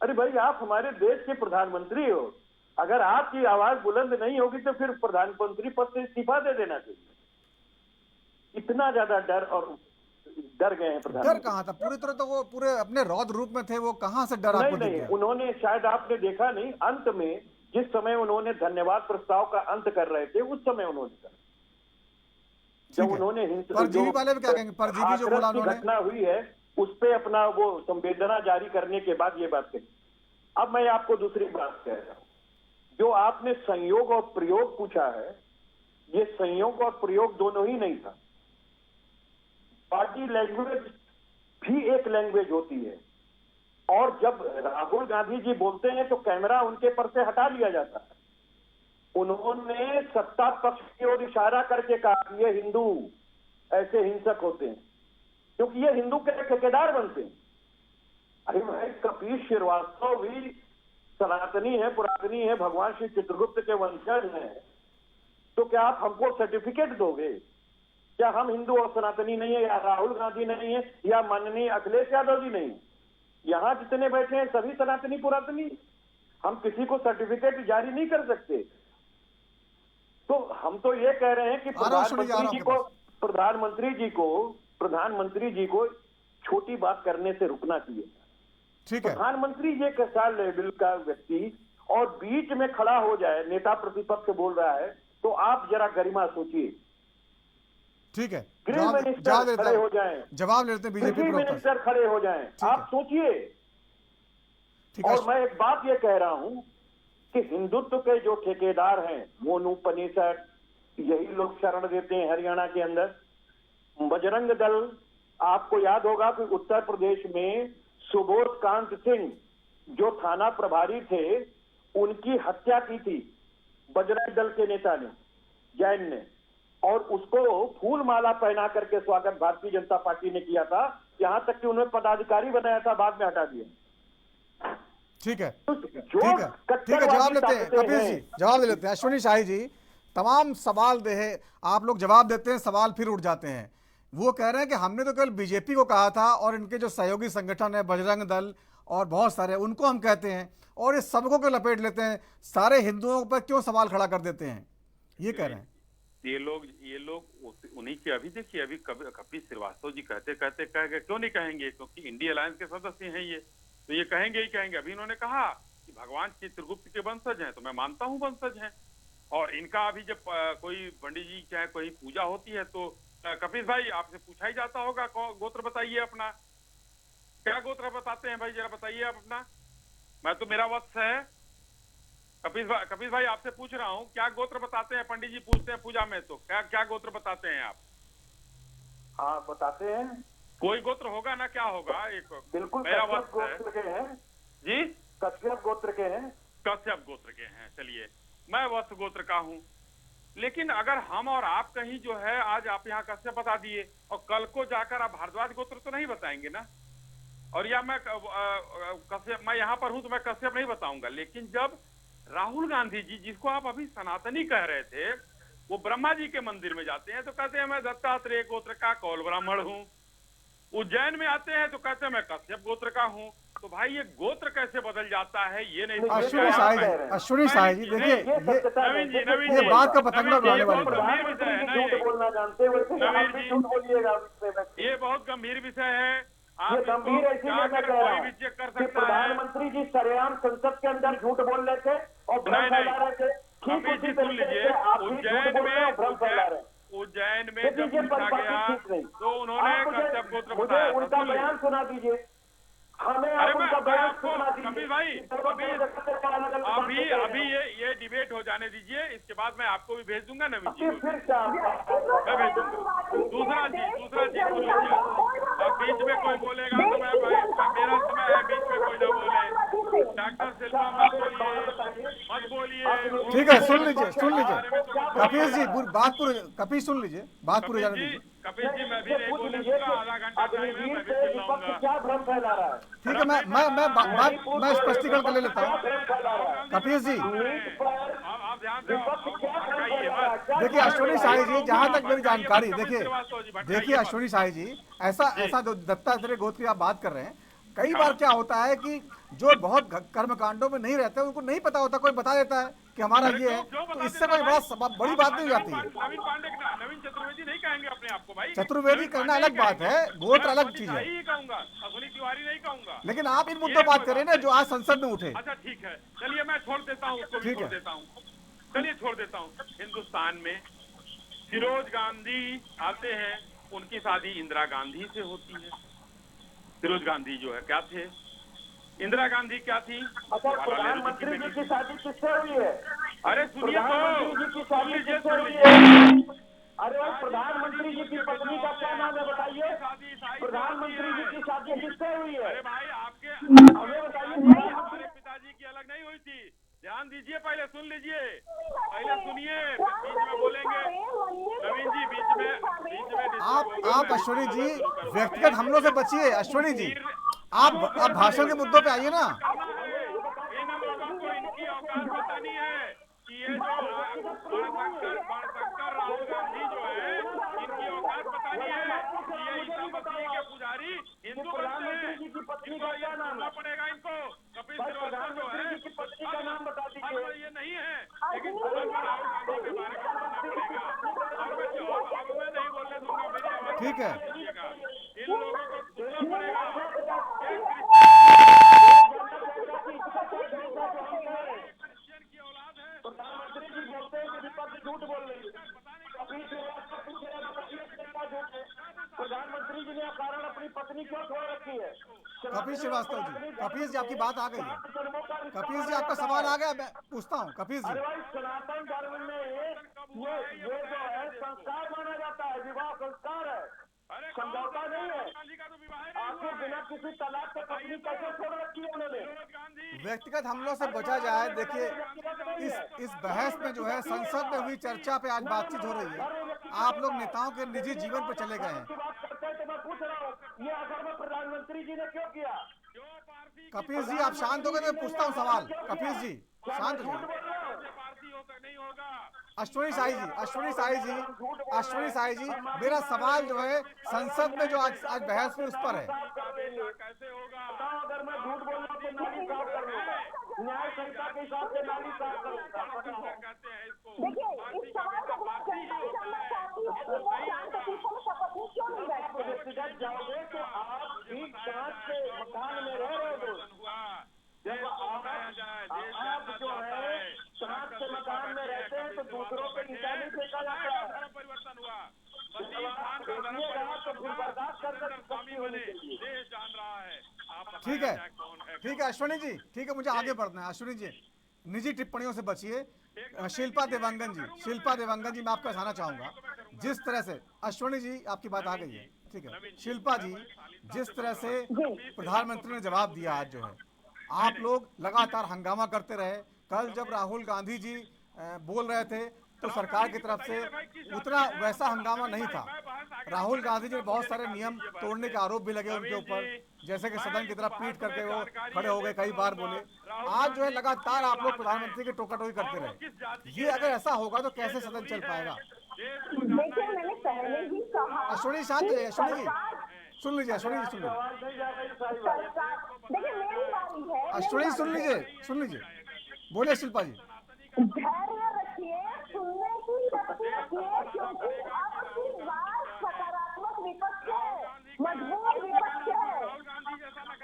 अरे भाई, आप हमारे देश के प्रधानमंत्री हो, अगर आपकी आवाज बुलंद नहीं होगी तो फिर प्रधानमंत्री पद से इस्तीफा दे देना चाहिए। इतना ज्यादा डर गए हैं प्रधानमंत्री। डर कहाँ था? पूरी तरह तो वो पूरे अपने रौद्र रूप में थे, वो कहाँ से डर आपको दिख गया? उन्होंने, शायद आपने देखा नहीं, अंत में जिस समय उन्होंने धन्यवाद प्रस्ताव का अंत कर रहे थे, उस समय उन्होंने कहा जब उन्होंने परजीवी वाले में क्या कहेंगे, परजीवी जो बोला उन्होंने, घटना हुई है उस पे अपना वो संवेदना जारी करने के बाद ये बात कही। अब मैं आपको दूसरी बात कह रहा हूं, जो आपने संयोग और प्रयोग पूछा है, ये संयोग और प्रयोग दोनों ही नहीं था। पार्टी लैंग्वेज भी एक लैंग्वेज होती है, और जब राहुल गांधी जी बोलते हैं तो कैमरा उनके पर से हटा लिया जाता है। उन्होंने सत्ता पक्ष की ओर इशारा करके कहा ये हिंदू ऐसे हिंसक होते हैं क्योंकि ये हिंदू के ठेकेदार बनते हैं। अरे भाई, कपिल श्रीवास्तव भी सनातनी है, पुरातनी है, भगवान श्री चित्रगुप्त के वंशज हैं, तो क्या आप हमको सर्टिफिकेट दोगे? क्या हम हिंदू और सनातनी नहीं है, या राहुल गांधी नहीं है, या माननीय अखिलेश यादव जी नहीं? यहां जितने बैठे हैं सभी सनातनी पुरातनी। हम किसी को सर्टिफिकेट जारी नहीं कर सकते। तो हम तो ये कह रहे हैं कि प्रधानमंत्री जी को छोटी बात करने से रुकना चाहिए। ठीक है, प्रधानमंत्री ये कैसा लेवल का व्यक्ति और बीच में खड़ा हो जाए, नेता प्रतिपक्ष बोल रहा है, तो आप जरा गरिमा सोचिए। ठीक है, गृह मिनिस्टर खड़े हो जाएं, जवाब लेते बीजेपी मिनिस्टर खड़े हो जाएं, आप सोचिए। और मैं एक बात ये कह रहा हूं कि हिंदुत्व के जो ठेकेदार हैं, मोनू पनीसर, यही लोग शरण देते हैं हरियाणा के अंदर। बजरंग दल, आपको याद होगा कि उत्तर प्रदेश में सुबोध कांत सिंह जो थाना प्रभारी थे, उनकी हत्या की थी बजरंग दल के नेता ने, जैन ने, और उसको फूल माला पहना करके स्वागत भारतीय जनता पार्टी ने किया था, यहां तक कि उन्हें पदाधिकारी बनाया था, बाद में हटा दिया। ठीक है, ठीक है, जवाब लेते हैं कपिल जी, जवाब लेते हैं। अश्विनी शाही जी, तमाम सवाल आप लोग जवाब देते हैं, सवाल फिर उठ जाते हैं। वो कह रहे हैं कि हमने तो केवल बीजेपी को कहा था और इनके जो सहयोगी संगठन है बजरंग दल और बहुत सारे, उनको हम कहते हैं, और इस सबको के लपेट लेते हैं, सारे हिंदुओं पर क्यों सवाल खड़ा कर देते हैं, ये कह रहे हैं। ये लोग उन्हीं के, अभी देखिए, अभी कपिल श्रीवास्तव जी कहते क्यों नहीं कहेंगे, क्योंकि इंडिया अलायंस के सदस्य हैं ये, तो ये कहेंगे ही कहेंगे। अभी इन्होंने कहा कि भगवान चित्रगुप्त के वंशज हैं, तो मैं मानता हूं वंशज हैं, और इनका अभी जब कोई पंडित जी चाहे कोई पूजा होती है तो कपिल भाई आपसे पूछा ही जाता होगा, गोत्र बताइए अपना, क्या गोत्र बताते हैं भाई, जरा बताइए आप अपना। मैं तो, मेरा वत्स है कपिल भाई आपसे पूछ रहा हूँ, क्या गोत्र बताते हैं? पंडित जी पूछते हैं पूजा में, तो क्या गोत्र बताते हैं आप? हाँ, बताते हैं, कोई गोत्र होगा ना, क्या होगा? एक बिल्कुल मेरा वत्स गोत्र के हैं जी, कश्यप गोत्र के हैं, कश्यप गोत्र के हैं। चलिए, मैं वत्स गोत्र का हूँ, लेकिन अगर हम और आप कहीं जो है, आज आप यहाँ कश्यप बता दिए और कल को जाकर आप भारद्वाज गोत्र तो नहीं बताएंगे ना, और या मैं कश्यप, मैं यहाँ पर हूँ तो मैं कश्यप नहीं बताऊंगा। लेकिन जब राहुल गांधी जी, जिसको आप अभी सनातनी कह रहे थे, वो ब्रह्मा जी के मंदिर में जाते हैं तो कहते हैं मैं दत्तात्रेय गोत्र का कौल ब्राह्मण हूँ। उज्जैन में आते हैं तो कहते हैं मैं कश्यप गोत्र का हूँ। तो भाई ये गोत्र कैसे बदल जाता है, ये नहीं। अश्विनी शाही जी, देखिए ये बात का पतंगा उड़ाने वाली ये बहुत गंभीर विषय है। ये गंभीर है, इसीलिए मैं कह रहा हूं कि प्रधानमंत्री जी सरेआम संसद के अंदर झूठ बोल रहे थे और भ्रम फैला रहे थे। ठीक उसी तरीके से आप भी झूठ बोल रहे हैं, भ्रम फैला रहे हैं। उज्जैन में जब पूछा गया तो उन्होंने कश्यप गोत्र बताया। मुझे उनका बयान सुना दीजिए, हमें आप उनका बयान सुना दीजिए। कपिल भाई, अभी ये डिबेट हो जाने दीजिए, इसके बाद मैं आपको भी भेज दूंगा नवीन जी, मैं भेज दूंगा। दूसरा चीज सुन लीजिए, अब बीच में कोई बोलेगा तो मैं, मेरा समय है, बीच में कोई ना बोले। डॉक्टर शिल्पा मत बोलिए। ठीक है, सुन लीजिए कपिल जी, बात पूरी, कपिल सुन लीजिए, बात पूरी जाने दीजिए। कपिल जी, मैं भी नहीं बोलूंगा, आधा घंटा टाइम है, मैं भी चिल्लाऊंगा। क्या भ्रम फैला रहा है? ठीक है, मैं स्पष्टीकरण कर ले लेता हूँ। कपिल जी, आप ध्यान से देखिए अश्विनी शाही जी, जहाँ तक मेरी जानकारी, देखिए अश्विनी शाही जी, ऐसा जो दत्तात्रेय गोत्र की आप बात कर रहे हैं, कई बार क्या होता है कि जो बहुत कर्मकांडों में नहीं रहते उनको नहीं पता होता, कोई बता देता है कि हमारा ये है, तो इससे कोई बड़ी बात नहीं हो जाती है। नवीन चतुर्वेदी नहीं कहेंगे अपने आप को भाई, चतुर्वेदी करना अलग बात है, गोत्र अलग चीज है, अश्विनी तिवारी नहीं कहूंगा। लेकिन आप इन मुद्दों बात करें ना जो आज संसद में उठे। अच्छा ठीक है, चलिए मैं छोड़ देता हूँ, उसको भी छोड़ देता हूँ, चलिए छोड़ देता हूँ। हिंदुस्तान में फिरोज गांधी आते हैं, उनकी शादी इंदिरा गांधी से होती है। फिरोज गांधी जो है क्या थे, इंदिरा गांधी क्या थी? अच्छा, प्रधानमंत्री जी की शादी किससे हुई है? अरे सुनिए प्रधानमंत्री जी की शादी किससे सुन हुई लीजिए। है? अरे प्रधानमंत्री जी की पत्नी का क्या नाम है बताइए? प्रधानमंत्री जी की शादी किससे हुई है? अरे भाई आपके हमें बताइए। हमारे पिताजी की अलग नहीं हुई थी। ध्यान दीजिए, पहले सुन लीजिए, पहले सुनिए, बीच में बोलेंगे। नवीन जी बीच में आप अश्विनी जी व्यक्तिगत हमलों से बचिए। अश्विनी जी आप भाषण के मुद्दों पे आइए ना। इन लोगों को इनकी औकात पता नहीं है कि ये जो बाणशंकर राहुल गांधी जो है, इनकी औकात पता नहीं है कि ये ईसा मसीह के पुजारी हिंदू बनते हैं। इनको ये सुनना पड़ेगा। इनको कपिल श्रीवास्तव जो है, ये नहीं है, लेकिन राहुल गांधी के बारे में सुनना पड़ेगा। अब मैं नहीं बोलने दूंगा, मेरी आवाज ठीक है। इन लोगों को सुनना पड़ेगा। प्रधानमंत्री जी बोलते हैं कि विपक्ष झूठ बोल रही है। प्रधानमंत्री जी ने कारण अपनी पत्नी क्यों छोड़ रखी है? कपिल श्रीवास्तव जी, कपिल जी आपकी बात आ गई है। कपिल जी आपका सवाल आ गया, मैं पूछता हूँ कपिल जी। अरे भाई, सनातन धर्म में ये जो है संस्कार माना जाता है, विवाह संस्कार है, समझौता नहीं है। आखिर बिना किसी तलाक के पत्नी कैसे छोड़ रखी है उन्होंने? व्यक्तिगत हमलों से बचा जाए। देखिए इस बहस में जो है संसद में हुई चर्चा पे आज बातचीत हो रही है। आप लोग नेताओं के निजी जीवन पर चले गए हैं। बात करते हैं तो मैं पूछ रहा हूँ, ये अगर में प्रधानमंत्री जी ने क्यों किया? कपिल जी आप शांत हो गए तो मैं पूछता हूँ सवाल। कपिल जी शांत हो जाइए। अश्विनी साई जी, मेरा सवाल जो है संसद में जो आज बहस हुई उस पर है। कैसे होगा? अगर मैं झूठ बोल रहा हूँ तो नाली साफ कर लूंगा, न्याय संहिता के हिसाब से नाली साफ करूंगा। कहते हैं इसको। देखिए, इस सवाल का जनता जानना चाहती है कि वो शांत पीछे में शपथ में क्यों नहीं बैठते? व्यक्तिगत जाओगे तो आप भी कांच के मकान में रह रहे हो। जब आप जो है कांच के मकान में रहते हैं तो दूसरों पे ईटा नहीं फेंका जाता है। परिवर्तन हुआ, तो फिर बर्दाश्त कर स्वामी बने, देश जान रहा है। ठीक है अश्विनी जी, ठीक है, मुझे आगे बढ़ना है। अश्विनी जी निजी टिप्पणियों से बचिए। शिल्पा देवांगन जी, मैं आपका कहना चाहूंगा जिस तरह से अश्विनी जी आपकी बात आ गई है, ठीक है। शिल्पा जी जिस तरह से प्रधानमंत्री ने जवाब दिया आज जो है, आप लोग लगातार हंगामा करते रहे। कल जब राहुल गांधी जी बोल रहे थे तो सरकार की तरफ से उतना वैसा हंगामा नहीं था। राहुल गांधी जी ने बहुत सारे नियम तोड़ने के आरोप भी लगे उनके ऊपर, जैसे कि सदन की तरफ पीट करके वो खड़े हो गए, कई बार बोले। आज जो है लगातार आप लोग प्रधानमंत्री की टोका टोकी करते रहे। ये अगर ऐसा होगा तो कैसे सदन चल पाएगा? देखिए, मैंने पहले ही कहा। अश्विनी शांत है। अश्विनी जी सुन लीजिए। अश्विनी जी सुन लीजिए। देखिए, मेरी बारी है। अश्विनी सुन लीजिए, बोलिए शिल्पा जी। धैर्य रखिए, सुनने की शक्ति रखिए, क्योंकि अब की बात सकारात्मक विपक्ष है, मजबूत विपक्ष है।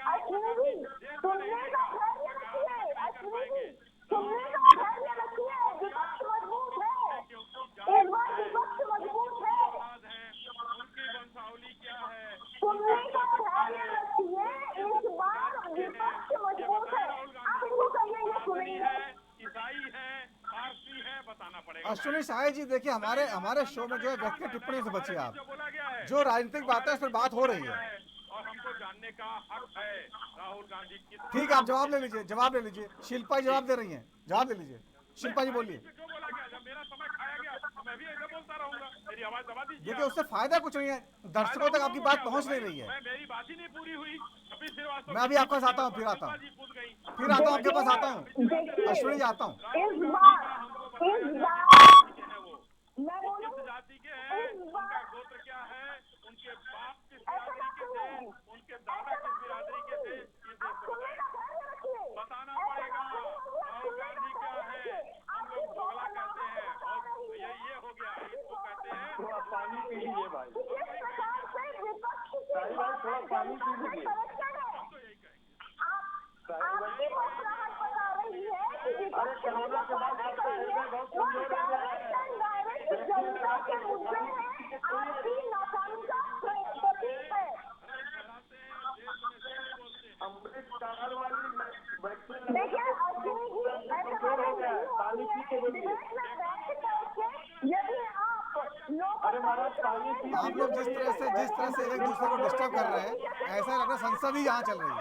अश्विनी जी सुनने का धैर्य रखिए, विपक्ष मजबूत है, इस बार विपक्ष मजबूत है। सुनने का धैर्य रखिए, इस बार विपक्ष मजबूत है। आप इनको कहिए ये सुनेंगे। ईसाई है, पारसी है, बताना पड़ेगा। अश्विनी साई जी देखिए, हमारे शो में जो है व्यक्तिगत टिप्पणी से बचिए आप। जो राजनीतिक बातें उस पर बात हो रही है और हमको जानने का हक है राहुल गांधी की। ठीक है, आप जवाब ले लीजिए। शिल्पा जी जवाब दे रही हैं, जवाब ले लीजिए। शिल्पा जी बोलिए। जो बोला गया, जब मेरा समय खाया गया मैं भी ऐसे बोलता रहूंगा। मेरी आवाज दबा दीजिए। देखिए उससे फायदा कुछ नहीं है, दर्शकों तक आपकी बात पहुंच नहीं रही है। मेरी बात ही नहीं पूरी हुई। कपिल श्रीवास्तव मैं अभी आपके पास आता हूँ, फिर आता हूँ आपके पास आता हूँ। अश्विनी जी आता हूँ। मैं बोलूं, किस जाति के हैं, उनका गोत्र क्या है, उनके बाप किस बिरादरी के थे, उनके दादा किस बिरादरी के थे, बताना पड़ेगा। राहुल गांधी क्या है, हम लोग दोगला कहते हैं, और ये हो गया, इसको कहते हैं। थोड़ा पानी पी लीजिए भाई, थोड़ा पानी पी लीजिए। अरे कोरोना के बाद बहुत कमजोर हो गया है। आपकी नाकामी का प्रतीक है। देखिए अश्विनी जी, ऐसे बातें नहीं होती है डिबेट में बैठ करके। यदि आप आप लोग जिस तरह से एक दूसरे को डिस्टर्ब कर रहे हैं, ऐसा लग रहा है संसद ही यहाँ चल रही है।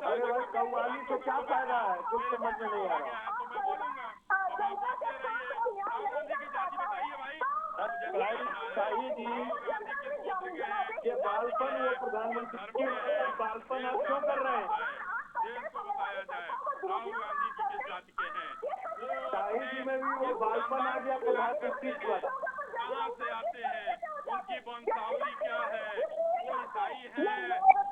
अरे भाई कव्वाली से क्या फायदा है, कुछ समझ में नहीं आ रहा। शाही जी, ये बालपन वो प्रधानमंत्री बालपन आप क्यों कर रहे हैं? शाही जी में भी वो बालपन आ गया प्रधानमंत्री वाला। कहाँ से आते हैं, उनकी वंशावली क्या है, वो ईसाई है,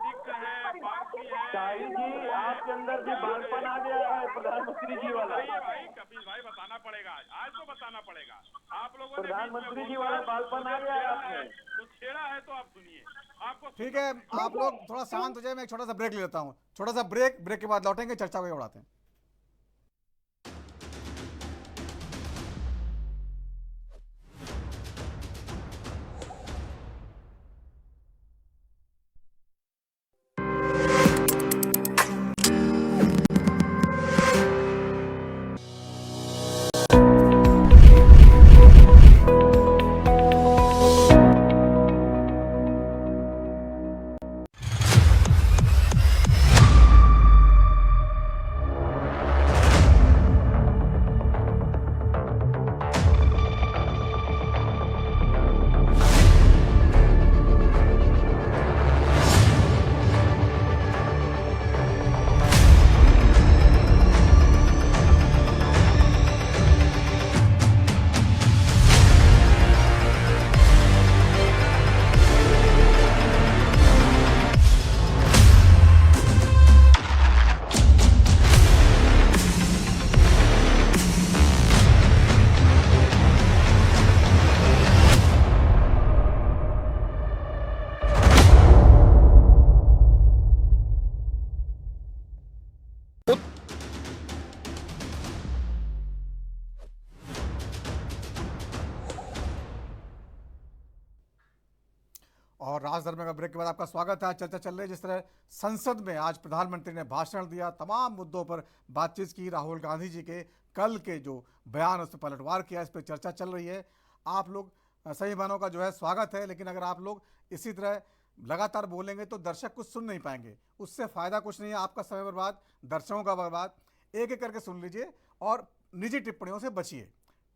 सिख है, पारसी है। शाही जी आपके अंदर भी बालपन आ गया है प्रधानमंत्री जी वाला। भाई कपिल भाई बताना पड़ेगा, आज तो बताना पड़ेगा। आप लोगों ने प्रधानमंत्री जी वाला बालपन आ गया है आपने तो छेड़ा है, तो आप सुनिए। आपको ठीक है, आप लोग थोड़ा शांत हो जाए, मैं एक छोटा सा ब्रेक ले लेता हूँ। छोटा सा ब्रेक के बाद लौटेंगे, चर्चा को बढ़ाते हैं। और राजधर्म का ब्रेक के बाद आपका स्वागत है। चर्चा चल रही है, जिस तरह संसद में आज प्रधानमंत्री ने भाषण दिया, तमाम मुद्दों पर बातचीत की। राहुल गांधी जी के कल के जो बयान, उस पर पलटवार किया, इस पर चर्चा चल रही है। आप लोग सही मानों का जो है स्वागत है, लेकिन अगर आप लोग इसी तरह लगातार बोलेंगे तो दर्शक कुछ सुन नहीं पाएंगे, उससे फ़ायदा कुछ नहीं है, आपका समय बर्बाद, दर्शकों का बर्बाद। एक एक करके सुन लीजिए और निजी टिप्पणियों से बचिए,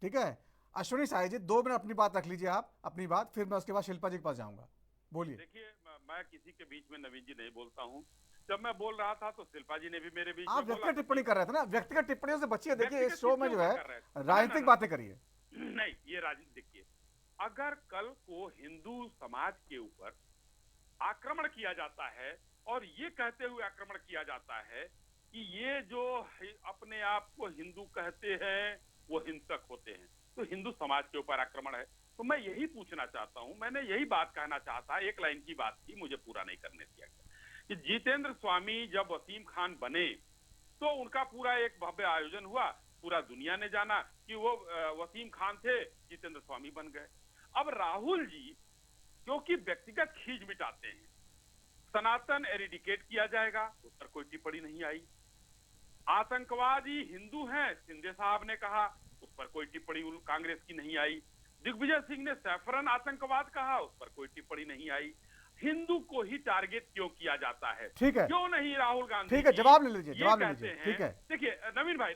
ठीक है। अश्विनी साई जी 2 मिनट अपनी बात रख लीजिए, आप अपनी बात, फिर मैं उसके बाद शिल्पा जी के पास जाऊंगा। बोलिए। देखिए, मैं किसी के बीच में नवीन जी नहीं बोलता हूँ। जब मैं बोल रहा था तो शिल्पा जी ने भी मेरे बीच आप में व्यक्तिगत टिप्पणी कर रहे थे ना, व्यक्तिगत टिप्पणियों से बचिए। देखिए इस शो में जो है राजनीतिक बातें करिए। नहीं, ये राजनीति देखिए, अगर कल को हिंदू समाज के ऊपर आक्रमण किया जाता है और ये कहते हुए आक्रमण किया जाता है कि ये जो अपने आप को हिंदू कहते हैं वो हिंसक होते हैं, तो हिंदू समाज के ऊपर आक्रमण है। तो मैं यही पूछना चाहता हूं, मैंने यही बात कहना चाहता, एक लाइन की बात थी, मुझे पूरा नहीं करने दिया गया, कि जितेंद्र स्वामी जब वसीम खान बने तो उनका पूरा एक भव्य आयोजन हुआ, पूरा दुनिया ने जाना कि वो वसीम खान थे, जितेंद्र स्वामी बन गए। अब राहुल जी क्योंकि व्यक्तिगत खींच मिटाते हैं, सनातन एरिडिकेट किया जाएगा, उस पर कोई टिप्पणी नहीं आई। आतंकवादी हिंदू हैं, शिंदे साहब ने कहा, उस पर कोई टिप्पणी कांग्रेस की नहीं आई। दिग्विजय सिंह ने सैफरन आतंकवाद कहा, उस पर कोई टिप्पणी नहीं आई। हिंदू को ही टारगेट क्यों किया जाता है? ठीक है, क्यों नहीं राहुल गांधी? ठीक है, जवाब ले लीजिए, जवाब ले लीजिए। ठीक है, देखिए नवीन भाई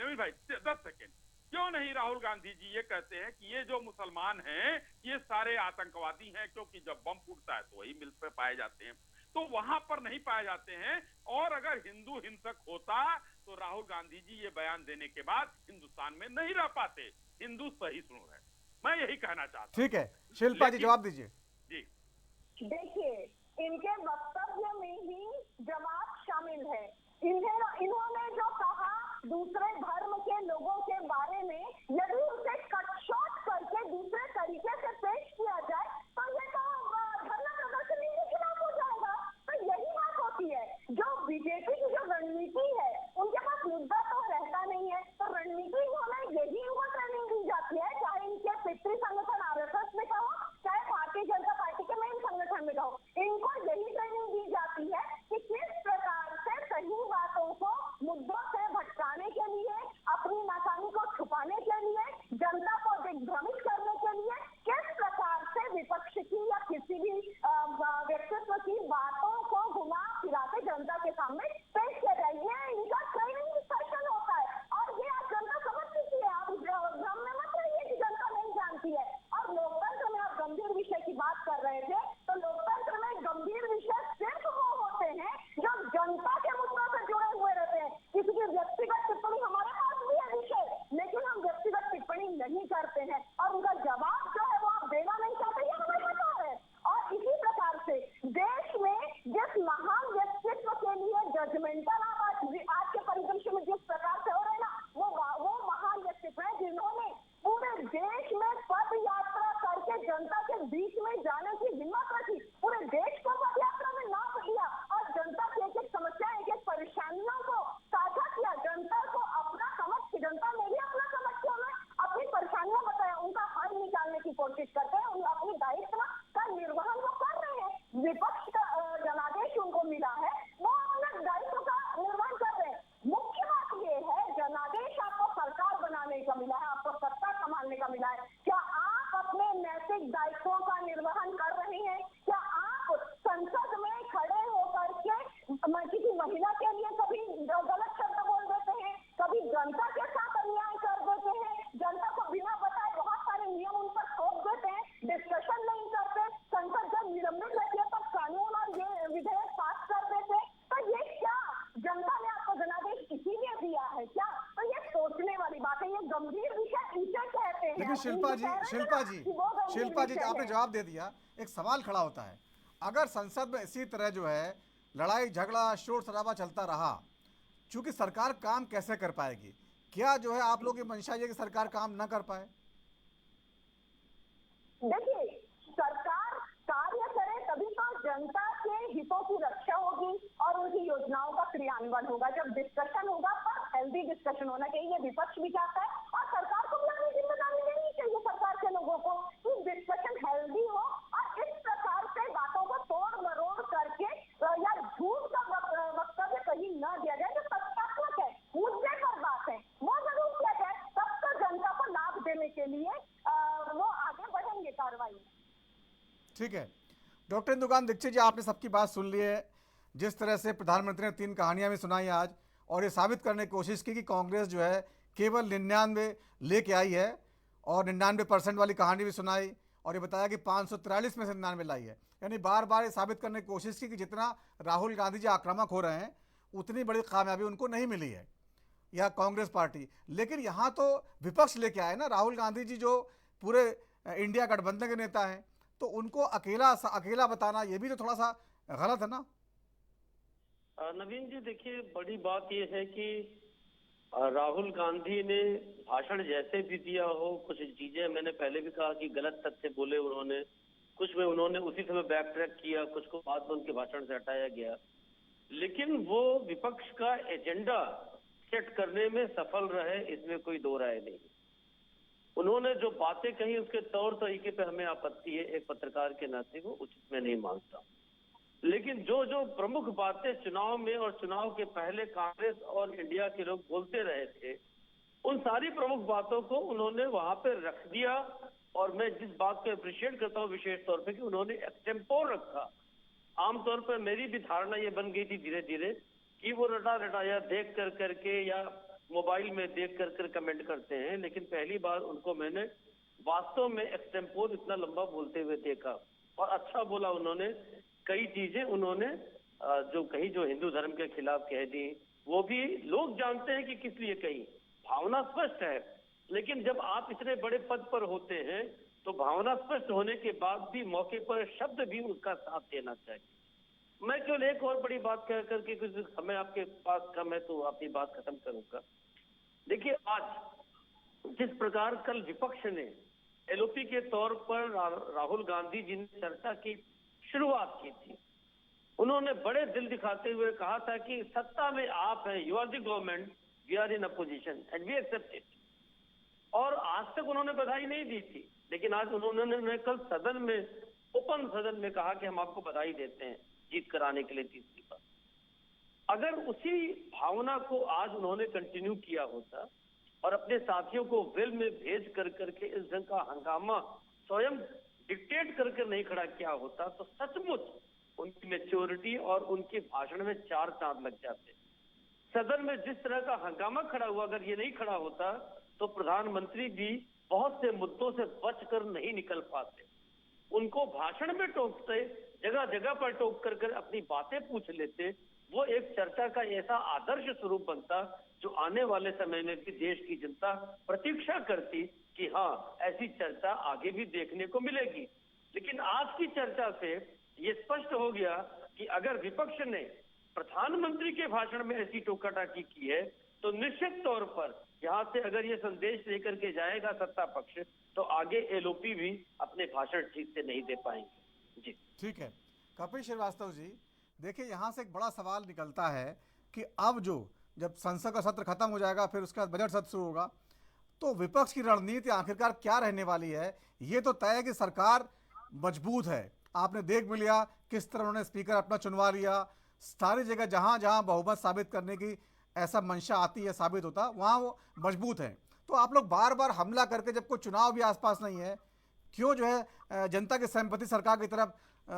10 सेकेंड, क्यों नहीं राहुल गांधी जी ये कहते हैं कि ये जो मुसलमान हैं ये सारे आतंकवादी हैं, क्योंकि जब बम फूटता है तो वही मिल पे पाए जाते हैं, तो वहां पर नहीं पाए जाते हैं। और अगर हिंदू हिंसक होता तो राहुल गांधी जी ये बयान देने के बाद हिंदुस्तान में नहीं रह पाते। हिंदू सहिष्णु है, मैं यही कहना चाहता हूं। ठीक है, शिल्पा जी जवाब दीजिए। जी देखिए, इनके वक्तव्य में ही जवाब शामिल है। इन्होंने जो कहा दूसरे धर्म के लोगों के बारे में, यदि उसे कट शॉर्ट करके दूसरे तरीके से पेश किया जाए तो ये तो धरना प्रदर्शन के खिलाफ हो जाएगा। तो यही बात होती है, जो बीजेपी की जो रणनीति है कोशिश करते हैं, उन अपनी दायित्व का निर्वहन वो कर रहे हैं। विपक्ष का जनादेश उनको मिला है, वो अपने दायित्व का निर्वहन कर रहे हैं। मुख्य बात ये है, जनादेश आपको सरकार बनाने का मिला है, आपको सत्ता संभालने का मिला है। क्या आप अपने नैतिक दायित्वों का निर्वहन कर रहे हैं? क्या आप संसद में खड़े होकर के किसी महिला के लिए कभी गलत शब्द बोल देते हैं, कभी जनता के साथ अन्याय कर देते हैं, जनता को बिना बताए बहुत सारे नियम उन पर थोप देते हैं, डिस्कशन नहीं करते, संसद जब निलंबित रहती है तब कानून और ये विधेयक पास कर देते। तो ये क्या जनता ने आपको जनादेश इसीलिए दिया है क्या? तो ये सोचने वाली बात है, ये गंभीर विषय इसे कहते हैं। लेकिन शिल्पा जी आपने जवाब दे दिया। एक सवाल खड़ा होता है, अगर संसद में इसी तरह जो है लड़ाई झगड़ा शोर शराबा चलता रहा, चूंकि सरकार काम कैसे कर पाएगी? क्या जो है आप लोगों की मंशा ये कि सरकार काम ना कर पाए? देखिए, सरकार कार्य करे तभी तो जनता के हितों की रक्षा होगी और उनकी योजनाओं का क्रियान्वयन होगा। जब डिस्कशन होगा पर हेल्दी डिस्कशन होना चाहिए, ये विपक्ष भी चाहता है और सरकार को भी अपनी जिम्मेदारी लेनी चाहिए सरकार के लोगों को कि डिस्कशन हेल्दी हो और इस प्रकार से बातों को तोड़ मरोड़ करके या झूठ का वक्तव्य कहीं न दिया जाए जो तथ्यात्मक है, मुद्दे पर बात है, वो जरूर किया जाए। तब तो जनता को लाभ देने के लिए वो आगे बढ़ेंगे कार्रवाई में। ठीक है, डॉक्टर इंदुकांत दीक्षित जी, आपने सबकी बात सुन ली है। जिस तरह से प्रधानमंत्री ने 3 कहानियां भी सुनाई आज और ये साबित करने की कोशिश की कि कांग्रेस जो है केवल 99 लेके आई है और 99% वाली कहानी भी सुनाई और ये बताया कि 543 में से 99 लाई है। यानी बार बार ये साबित करने की कोशिश की कि जितना राहुल गांधी जी आक्रामक हो रहे हैं उतनी बड़ी कामयाबी उनको नहीं मिली है या कांग्रेस पार्टी। लेकिन यहाँ तो विपक्ष लेके आए ना, राहुल गांधी जी जो पूरे इंडिया गठबंधन के नेता हैं, तो उनको अकेला बताना ये भी तो थोड़ा सा गलत है ना? नवीन जी, देखिए, बड़ी बात यह है कि राहुल गांधी ने भाषण जैसे भी दिया हो, कुछ चीजें मैंने पहले भी कहा कि गलत तथ्य बोले उन्होंने, कुछ में उन्होंने उसी समय बैक ट्रैक किया, कुछ को बाद में उनके भाषण से हटाया गया, लेकिन वो विपक्ष का एजेंडा सेट करने में सफल रहे, इसमें कोई दो राय नहीं। उन्होंने जो बातें कही उसके तौर तरीके पे हमें आपत्ति है, एक पत्रकार के नाते वो उचित में नहीं मानता, लेकिन जो जो प्रमुख बातें चुनाव में और चुनाव के पहले कांग्रेस और इंडिया के लोग बोलते रहे थे, उन सारी प्रमुख बातों को उन्होंने वहां पे रख दिया। और मैं जिस बात को अप्रिशिएट करता हूँ विशेष तौर पे कि उन्होंने एक्सटेम्पोर रखा। आमतौर पर मेरी भी धारणा ये बन गई थी धीरे धीरे कि वो रटा रटाया देख कर करके या मोबाइल में देख कर कमेंट करते हैं, लेकिन पहली बार उनको मैंने वास्तव में एक्सटेम्पोर इतना लंबा बोलते हुए देखा और अच्छा बोला उन्होंने। कई चीजें उन्होंने जो कही, जो हिंदू धर्म के खिलाफ कह दी, वो भी लोग जानते हैं कि किस लिए कही, भावना स्पष्ट है। लेकिन जब आप इतने बड़े पद पर होते हैं तो भावना स्पष्ट होने के बाद भी मौके पर शब्द भी उसका साथ देना चाहिए। मैं केवल एक और बड़ी बात कह करके, कुछ समय आपके पास कम है तो अपनी बात खत्म करूंगा। देखिए, आज जिस प्रकार कल विपक्ष ने एलओपी के तौर पर राहुल गांधी जी ने चर्चा की शुरुआत की थी, उन्होंने बड़े दिल दिखाते हुए कहा था कि सत्ता में आप हैं, you are the government, we are in opposition and we accept it. और आज तक उन्होंने बधाई नहीं दी थी, लेकिन आज उन्होंने कल सदन में, ओपन सदन में कहा कि हम आपको बधाई देते हैं जीत कराने के लिए तीसरी बार। अगर उसी भावना को आज उन्होंने कंटिन्यू किया होता और अपने साथियों को वेल में भेज कर करके इस ढंग का हंगामा स्वयं डिक्टेट करके नहीं खड़ा किया होता तो सचमुच उनकी मैच्योरिटी और उनके भाषण में 4 चांद लग जाते। सदन में जिस तरह का हंगामा खड़ा हुआ, अगर ये नहीं खड़ा होता तो प्रधानमंत्री भी बहुत से मुद्दों से बचकर नहीं निकल पाते। उनको भाषण में टोकते, जगह जगह पर टोक कर अपनी बातें पूछ लेते, वो एक चर्चा का ऐसा आदर्श स्वरूप बनता जो आने वाले समय में भी देश की जनता प्रतीक्षा करती कि हाँ, ऐसी चर्चा आगे भी देखने को मिलेगी। लेकिन आज की चर्चा से ये स्पष्ट हो गया कि अगर विपक्ष ने प्रधानमंत्री के भाषण में ऐसी टोकाटाकी की है तो निश्चित तौर पर यहाँ से अगर ये संदेश लेकर के जाएगा सत्ता पक्ष तो आगे एलओपी भी अपने भाषण ठीक से नहीं दे पाएंगे। जी ठीक है, कपिल श्रीवास्तव जी, देखिए यहाँ से एक बड़ा सवाल निकलता है कि अब जब संसद का सत्र खत्म हो जाएगा, फिर उसके बाद बजट सत्र शुरू होगा, तो विपक्ष की रणनीति आखिरकार क्या रहने वाली है? ये तो तय है कि सरकार मजबूत है। आपने देख भी लिया किस तरह उन्होंने स्पीकर अपना चुनवा लिया। सारी जगह जहां जहां बहुमत साबित करने की ऐसा मंशा आती है, साबित होता, वहां वो मजबूत है। तो आप लोग बार बार हमला करके, जब कोई चुनाव भी आसपास नहीं है, क्यों जो है जनता की सहमति सरकार की तरफ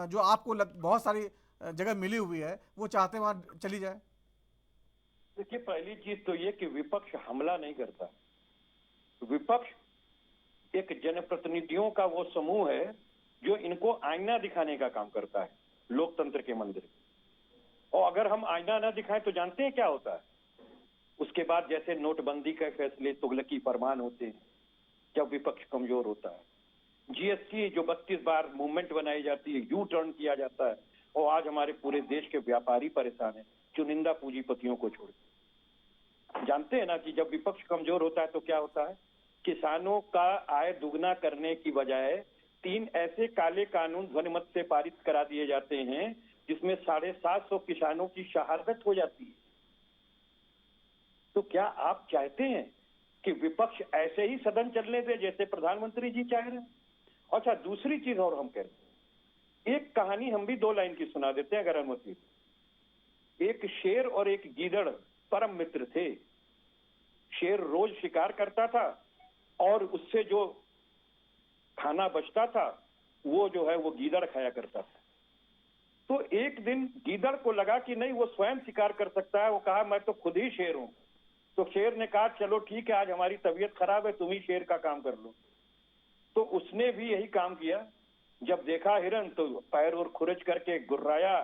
जो आपको बहुत सारी जगह मिली हुई है वो चाहते हैं वहां चली जाए? देखिए, पहली चीज तो ये कि विपक्ष हमला नहीं करता। विपक्ष एक जनप्रतिनिधियों का वो समूह है जो इनको आईना दिखाने का काम करता है लोकतंत्र के मंदिर। और अगर हम आईना ना दिखाएं तो जानते हैं क्या होता है? उसके बाद जैसे नोटबंदी के फैसले तुगलकी फरमान होते हैं जब विपक्ष कमजोर होता है। जीएसटी जो 32 बार मूवमेंट बनाई जाती है, यू टर्न किया जाता है, और आज हमारे पूरे देश के व्यापारी परेशान हैं, चुनिंदा पूंजीपतियों को छोड़। जानते हैं ना कि जब विपक्ष कमजोर होता है तो क्या होता है? किसानों का आय दुगना करने की बजाय 3 ऐसे काले कानून ध्वनिमत से पारित करा दिए जाते हैं जिसमें 750 किसानों की शहादत हो जाती है। तो क्या आप चाहते हैं कि विपक्ष ऐसे ही सदन चलने दे जैसे प्रधानमंत्री जी चाह रहे हैं? अच्छा, दूसरी चीज और हम कह रहे हैं, एक कहानी हम भी 2 लाइन की सुना देते हैं अगर अनुमति। एक शेर और एक गीदड़ परम मित्र थे। शेर रोज शिकार करता था और उससे जो खाना बचता था वो जो है वो गीदड़ खाया करता था। तो एक दिन गीदड़ को लगा कि नहीं, वो स्वयं शिकार कर सकता है। वो कहा मैं तो खुद ही शेर हूं। तो शेर ने कहा चलो ठीक है, आज हमारी तबीयत खराब है, तुम ही शेर का काम कर लो। तो उसने भी यही काम किया। जब देखा हिरन तो पैर और खुरच करके गुर्राया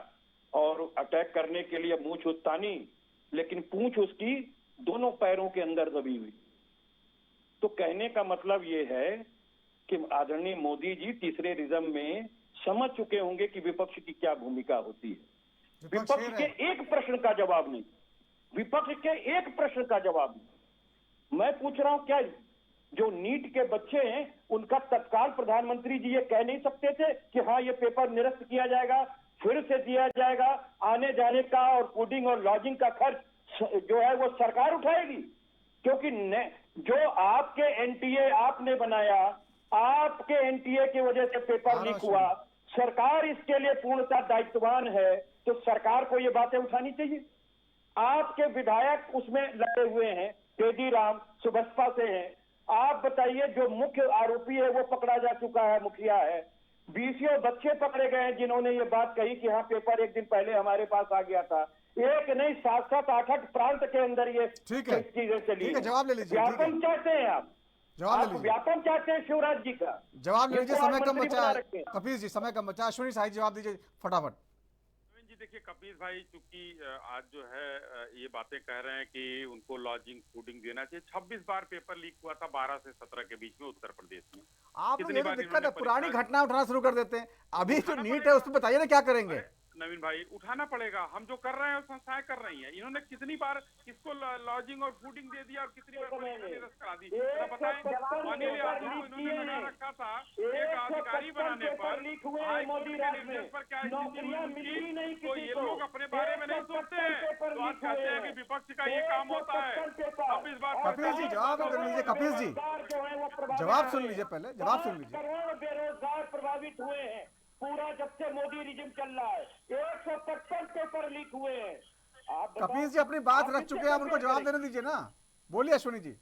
और अटैक करने के लिए मूंछ तानी, लेकिन पूंछ उसकी दोनों पैरों के अंदर दबी हुई। तो कहने का मतलब ये है कि आदरणीय मोदी जी तीसरे रिज्म में समझ चुके होंगे कि विपक्ष की क्या भूमिका होती है। विपक्ष के एक प्रश्न का जवाब नहीं, विपक्ष के एक प्रश्न का जवाब नहीं। मैं पूछ रहा हूं, क्या जो नीट के बच्चे हैं उनका तत्काल प्रधानमंत्री जी ये कह नहीं सकते थे कि हाँ ये पेपर निरस्त किया जाएगा, फिर से दिया जाएगा, आने जाने का और फूडिंग और लॉजिंग का खर्च जो है वो सरकार उठाएगी? क्योंकि जो आपके एनटीए आपने बनाया, आपके एनटीए की वजह से पेपर लीक हुआ, सरकार इसके लिए पूर्णतः दायित्ववान है। तो सरकार को ये बातें उठानी चाहिए। आपके विधायक उसमें लगे हुए हैं, टेडी राम सुबसपा से हैं। आप बताइए, जो मुख्य आरोपी है वो पकड़ा जा चुका है, मुखिया है। 20 बच्चे पकड़े गए हैं जिन्होंने ये बात कही कि हाँ पेपर एक दिन पहले हमारे पास आ गया था। एक नहीं, 7-7, 8-8 प्रांत के अंदर ये चीजें चली। जवाब ले लीजिए। व्यापम चाहते हैं आप व्यापम चाहते हैं शिवराज जी का। जवाब ले लीजिए, समय कम बचा है। कपीस जी समय कम बचा। अश्विनी साही जवाब दीजिए फटाफट। जी देखिए, कपीस भाई चूंकि आज जो है ये बातें कह रहे हैं कि उनको लॉजिंग फूडिंग देना चाहिए। 26 बार पेपर लीक हुआ था 12 से 17 के बीच में उत्तर प्रदेश में। आप लोग ये तो दिक्कत है, पुरानी घटना उठाना शुरू कर देते हैं। अभी जो नीट है उस पर बताइए ना क्या करेंगे? नवीन भाई, उठाना पड़ेगा। हम जो कर रहे हैं संस्थाएं कर रही हैं। इन्होंने कितनी बार इसको लॉजिंग और फूडिंग दे दिया और कितनी बार निरस्त करा दी? बताएं, माननीय आदेश इन्होंने बना रखा था एक अधिकारी बनाने पर, मोदी निर्देश पर क्या तो ये लोग अपने बारे में नहीं सोचते हैं। तो आज कहते हैं कि विपक्ष का ये काम होता है। अब इस बार कपिल जी जवाब कर लीजिए। कपिल जी जवाब सुन लीजिए, पहले जवाब सुन लीजिए। करोड़ बेरोजगार प्रभावित हुए हैं पूरा जब से मोदी रिजिम चल रहा है। 155 पेपर लीक हुए हैं। कपिल जी अपनी बात रख चुके हैं, आप उनको जवाब देने दीजिए ना। बोलिए अश्विनी जी।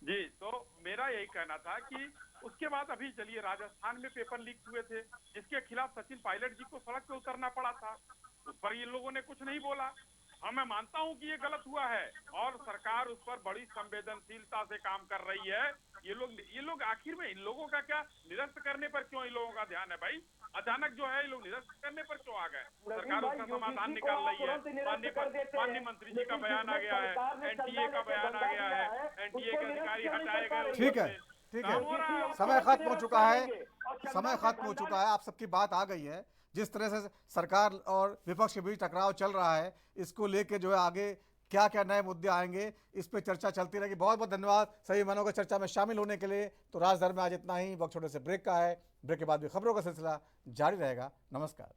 जी, तो मेरा यही कहना था कि उसके बाद अभी चलिए, राजस्थान में पेपर लीक हुए थे जिसके खिलाफ सचिन पायलट जी को सड़क पे उतरना पड़ा था। उस पर ये लोगों ने कुछ नहीं बोला। हाँ, मैं मानता हूं कि ये गलत हुआ है और सरकार उस पर बड़ी संवेदनशीलता से काम कर रही है। ये लोग आखिर में इन लोगों का क्या निरस्त करने पर क्यों इन लोगों का ध्यान है भाई? अचानक जो है ये लोग निरस्त करने पर क्यों आ गए? सरकार उसका समाधान निकाल रही है। माननीय मंत्री जी का बयान आ गया है, एनटीए का बयान आ गया है, एनटीए के अधिकारी हटाए गए। ठीक है, ठीक है, समय खत्म हो चुका है। समय खत्म हो चुका है। आप सबकी बात आ गई है। जिस तरह से सरकार और विपक्ष के बीच टकराव चल रहा है, इसको लेके जो है आगे क्या क्या नए मुद्दे आएंगे, इस पे चर्चा चलती रहेगी। बहुत बहुत धन्यवाद सभी मनों को चर्चा में शामिल होने के लिए। तो राजधर में आज इतना ही। वक्त छोटे से ब्रेक का है। ब्रेक के बाद भी खबरों का सिलसिला जारी रहेगा। नमस्कार।